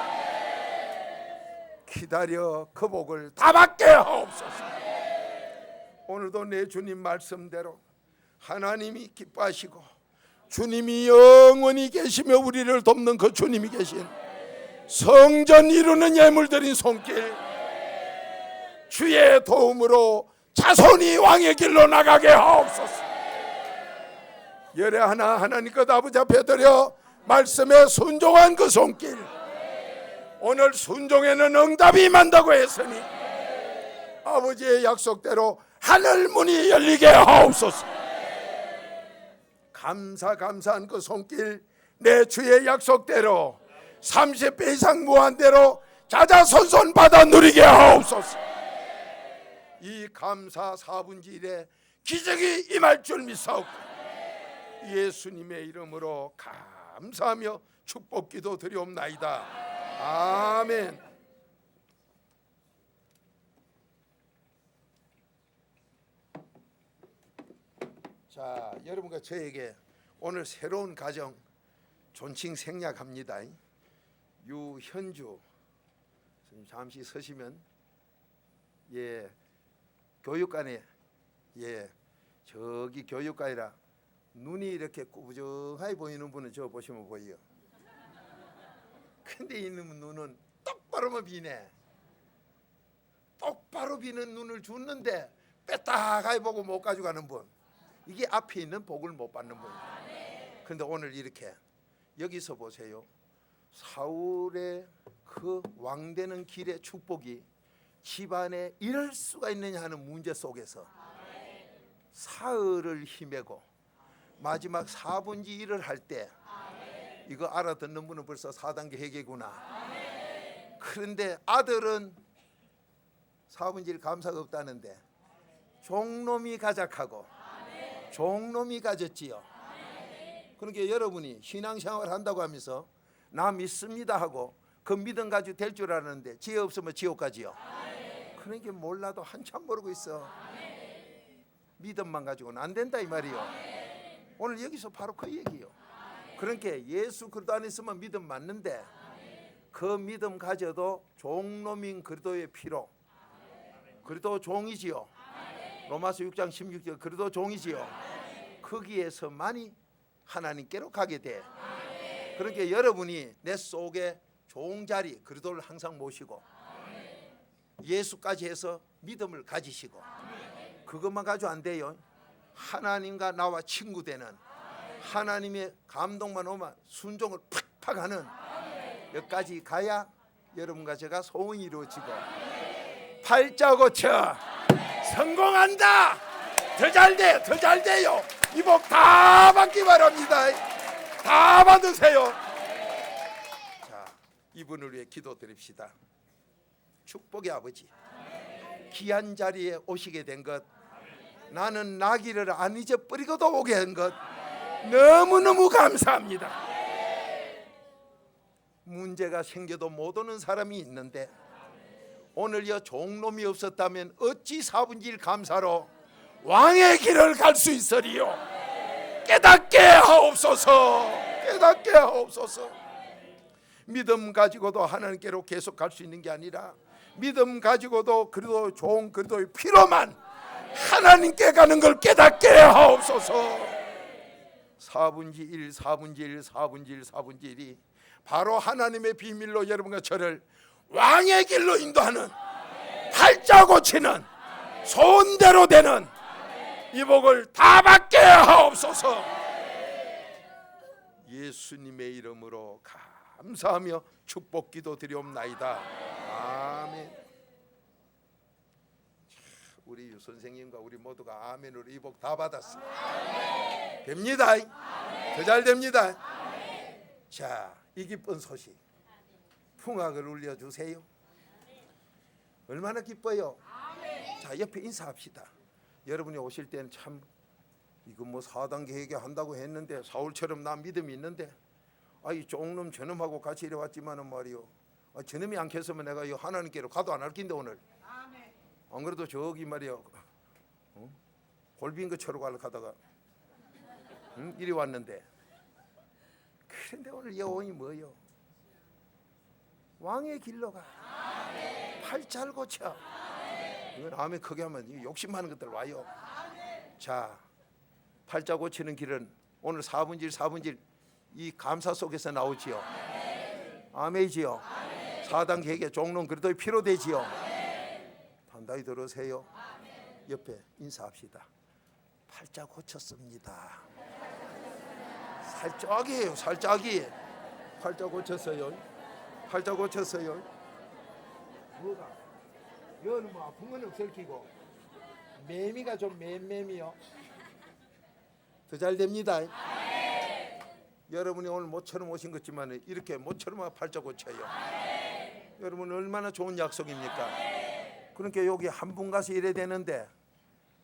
기다려 그 복을 다 받게 하옵소서. 오늘도 내 주님 말씀대로 하나님이 기뻐하시고 주님이 영원히 계시며 우리를 돕는 그 주님이 계신 성전 이루는 예물드린 손길, 주의 도움으로 자손이 왕의 길로 나가게 하옵소서. 열애 하나 하나님 것 아버지 앞에 드려 말씀에 순종한 그 손길, 오늘 순종에는 응답이 임한다고 했으니 아버지의 약속대로 하늘 문이 열리게 하옵소서. 감사한 그 손길, 내 주의 약속대로 30배 이상 무한대로 자자손손 받아 누리게 하옵소서. 이 감사 4분의 1에 기적이 임할 줄 믿사옵고 예수님의 이름으로 감사하며 축복기도 드리옵나이다. 아멘. 자, 여러분과 저에게 오늘 새로운 가정 존칭 생략합니다. 유현주 잠시 서시면, 예, 교육관에, 예, 저기 교육관이라 눈이 이렇게 꾸부정하게 보이는 분은 저 보시면 보여요. 근데 이 눈은 똑바로만 비네. 똑바로 비는 눈을 줬는데 빼딱하게 보고 못 가져가는 분, 이게 앞에 있는 복을 못 받는 분이에요. 근데 오늘 이렇게 여기서 보세요. 사울의 그 왕되는 길의 축복이 집안에 이럴 수가 있느냐 하는 문제 속에서 사흘을 힘내고 마지막 4분의 1을 할 때, 이거 알아듣는 분은 벌써 4단계 회개구나. 그런데 아들은 4분의 1 감사가 없다는데 종놈이 가작하고 종놈이 가졌지요. 그러니까 여러분이 신앙생활 한다고 하면서 나 믿습니다 하고 그 믿음 가지고 될 줄 아는데 지혜 없으면 지옥 가지요. 그러니까 몰라도 한참 모르고 있어. 믿음만 가지고는 안 된다 이 말이요. 오늘 여기서 바로 그 얘기요. 그러니까 예수 그리스도 안에 있으면 믿음 맞는데 그 믿음 가져도 종놈인 그리스도의 피로, 그리스도 종이지요. 로마서 6장 16절 그리스도 종이지요. 거기에서만이 하나님께로 가게 돼. 그러니까 여러분이 내 속에 종자리 그리스도를 항상 모시고 예수까지 해서 믿음을 가지시고, 그것만 가지고 안 돼요. 하나님과 나와 친구 되는, 하나님의 감동만 오면 순종을 팍팍 하는 여기까지 가야 여러분과 제가 소원이 이루어지고 팔자 고쳐 성공한다. 더 잘돼, 더 잘돼요. 이 복 다 받기 바랍니다. 다 받으세요. 자, 이분을 위해 기도드립시다. 축복의 아버지, 귀한 자리에 오시게 된 것, 나는 나기를 안 잊어버리고도 오게 한 것 너무너무 감사합니다. 문제가 생겨도 못 오는 사람이 있는데 오늘여 종놈이 없었다면 어찌 4분의 1 감사로 왕의 길을 갈 수 있으리요. 깨닫게 하옵소서. 깨닫게 하옵소서. 믿음 가지고도 하나님께로 계속 갈 수 있는 게 아니라 믿음 가지고도 그래도 좋은 그리도의 피로만 하나님께 가는 걸 깨닫게 하옵소서. 4분의 1, 4분의 1, 4분의 1, 4분의 1이 바로 하나님의 비밀로 여러분과 저를 왕의 길로 인도하는, 팔자 고치는, 소원대로 되는 이 복을 다 받게 하옵소서. 예수님의 이름으로 감사하며 축복기도 드리옵나이다. 아멘. 우리 유 선생님과 우리 모두가 아멘으로 이 복 다 받았어요. 됩니다. 더 잘 됩니다. 자, 이 기쁜 소식 풍악을 울려주세요. 얼마나 기뻐요. 자, 옆에 인사합시다. 여러분이 오실 때는 참 이거 뭐 4단계 회개한다고 했는데 사울처럼 나 믿음이 있는데 이 쪽놈 저놈하고 같이 이래 왔지만은 말이요, 저놈이 안 켰으면 내가 이 하나님께로 가도 안 할 낀데 오늘. 안 그래도 저기 말이요, 골빈 거처럼 가려 가다가 이리 왔는데, 그런데 오늘 여원이 뭐요? 왕의 길로 가. 팔잘 고쳐. 이건 아멘 크게 하면 욕심하는 것들 와요. 자, 팔자 고치는 길은 오늘 4분의 1, 4분의 1 이 감사 속에서 나오지요. 아멘이지요. 4단계 회개 종론 그래도 필요되지요. 단단히 들으세요. 옆에 인사합시다. 팔자 고쳤습니다. 살짝이에요. 살짝이. 팔자 고쳤어요. 팔자 고쳤어요. 뭐가? 여는 뭐 아픈 건 없을 끼고 매미가 좀 맴매미요. 더 잘 됩니다. 여러분이 오늘 모처럼 오신 것지만 이렇게 모처럼 팔자 고쳐요. 여러분 얼마나 좋은 약속입니까? 그러니까 여기 한 분 가서 이래야 되는데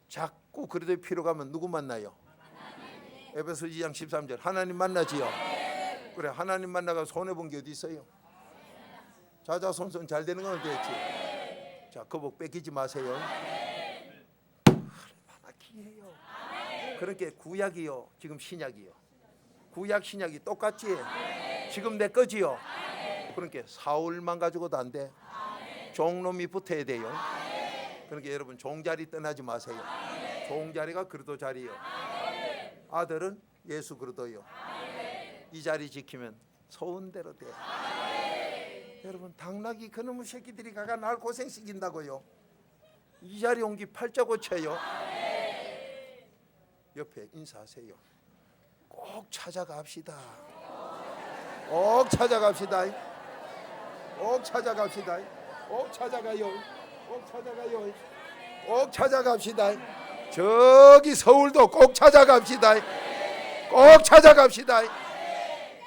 자꾸 그래도 필요 가면 누구 만나요? 에베소 2장 13절 하나님 만나지요. 그래, 하나님 만나가 손해본 게 어디 있어요? 자자손손 잘 되는 건 어디였지? 자, 그 복 뺏기지 마세요. 얼마나 귀해요. 그러니까 구약이요, 지금 신약이요. 구약 신약이 똑같지? 지금 내 거지요. 그러니까 사울만 가지고도 안 돼. 종놈이 붙어야 돼요. 그러니까 여러분 종자리 떠나지 마세요. 종자리가 그리도 자리요. 아들은 예수 그리도요. 이 자리 지키면 소원대로 돼. 여러분 당나귀 그놈의 새끼들이 가가 날 고생시킨다고요. 이 자리 온 기 팔자 고쳐요. 옆에 인사하세요. 꼭 찾아갑시다. 꼭 찾아갑시다. 꼭 찾아갑시다. 꼭 찾아가요. 꼭 찾아가요. 꼭 찾아갑시다. 저기 서울도 꼭 찾아갑시다. 꼭 찾아갑시다.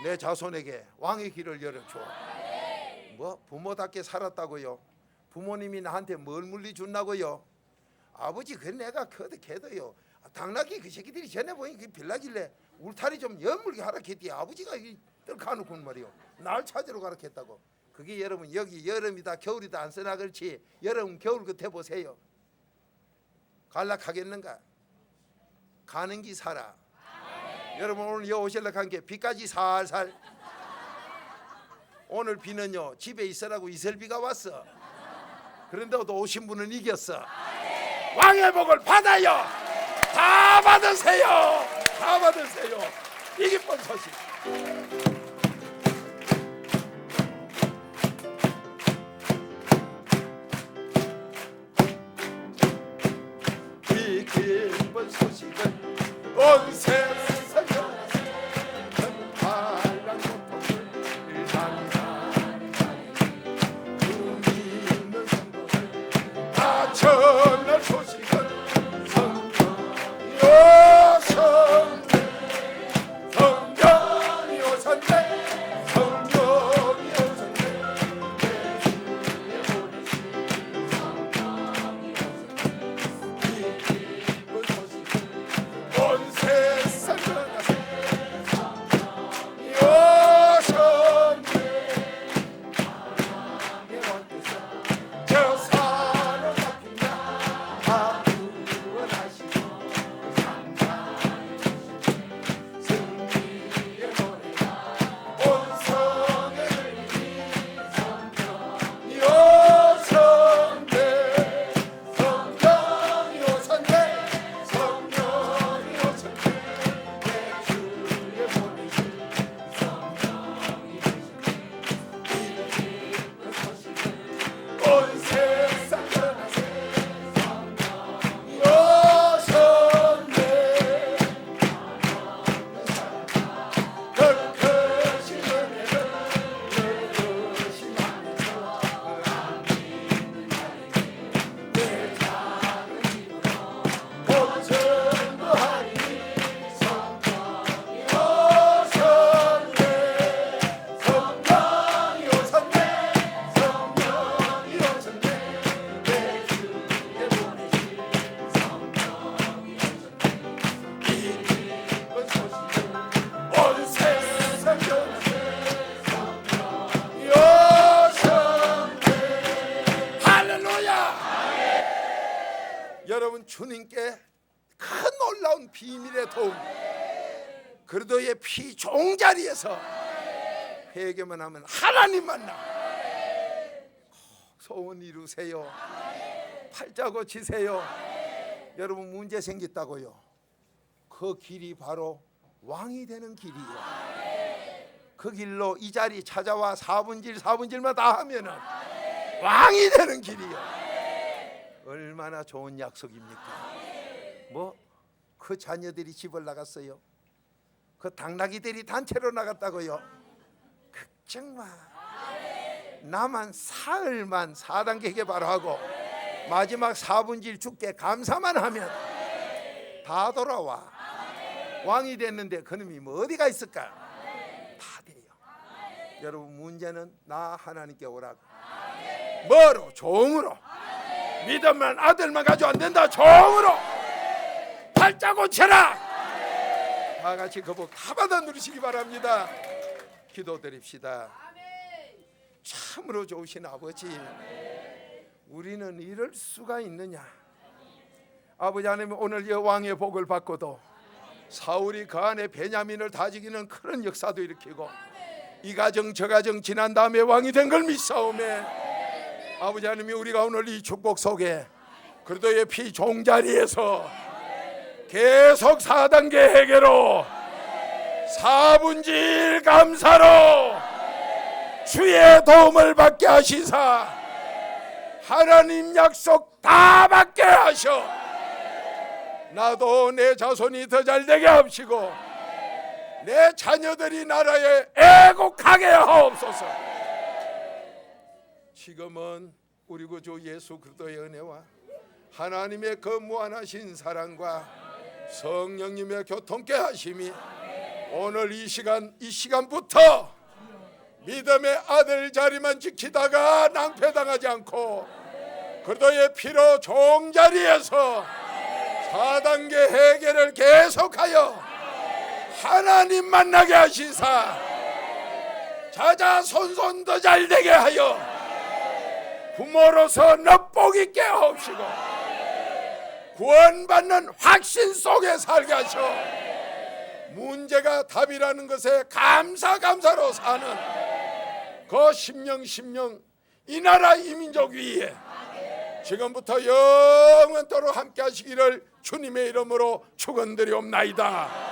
내 자손에게 왕의 길을 열어줘. 뭐 부모답게 살았다고요? 부모님이 나한테 뭘 물리 준다고요? 아버지 그 내가 그도 걔도요. 당나귀 그 새끼들이 전에 보니 그 빌라길래 울타리 좀 연물게 하라 했더니 아버지가 떨가놓고 말이요. 날 찾으러 가라 했다고. 그게 여러분 여기 여름이다 겨울이다 안 쓰나 그렇지. 여름 겨울 끝에 보세요. 갈락하겠는가? 가는 기 살아. 여러분 오늘 여 오실락 한 게 비까지 살살. 오늘 비는요 집에 있으라고 이슬비가 왔어. 그런데도 오신 분은 이겼어. 왕의 복을 받아요. 다 받으세요. 다 받으세요. 이 기쁜 소식. 이 기쁜 소식은 온 세상에 전할 소식은 성경이 오셨네. 주님께 큰 놀라운 비밀의 도움, 그리스도의 피 종자리에서 회개만 하면 하나님 만나. 소원 이루세요. 팔자 고치세요. 여러분 문제 생겼다고요? 그 길이 바로 왕이 되는 길이에요. 그 길로 이 자리 찾아와 4분질만 다 하면은 왕이 되는 길이에요. 얼마나 좋은 약속입니까? 뭐 그 자녀들이 집을 나갔어요. 그 당나귀들이 단체로 나갔다고요? 걱정 마. 나만 사흘만 4단계 개발하고 마지막 4분질 죽게 감사만 하면 다 돌아와. 왕이 됐는데 그놈이 뭐 어디가 있을까? 다 돼요. 여러분 문제는 나 하나님께 오라고. 뭐로? 종으로. 믿음만 아들만 가지고 안 된다. 종으로 팔자 고쳐라. 다 같이 그 복 다 받아 누리시기 바랍니다. 기도드립시다. 참으로 좋으신 아버지, 우리는 이럴 수가 있느냐? 아버지 하나님, 오늘 이 왕의 복을 받고도 사울이 그 안에 베냐민을 다지기는 그런 역사도 일으키고 이 가정 저 가정 지난 다음에 왕이 된 걸 믿사오매, 아버지 하나님이 우리가 오늘 이 축복 속에 그리스도의 피 종자리에서 계속 4단계 회개로 4분질 감사로 주의 도움을 받게 하시사 하나님 약속 다 받게 하셔 나도 내 자손이 더 잘되게 하시고 내 자녀들이 나라에 애국하게 하옵소서. 지금은 우리 구주 예수 그리스도의 은혜와 하나님의 그 무한하신 사랑과 성령님의 교통케 하심이 오늘 이 시간부터 믿음의 아들 자리만 지키다가 낭패당하지 않고 그리스도의 피로 종자리에서 4단계 회개를 계속하여 하나님 만나게 하시사 자자손손 더 잘되게 하여 부모로서 넉복 있게 하옵시고 구원받는 확신 속에 살게 하셔 문제가 답이라는 것에 감사로 사는 그 심령 이 나라 이 민족 위에 지금부터 영원토록 함께 하시기를 주님의 이름으로 축원드리옵나이다.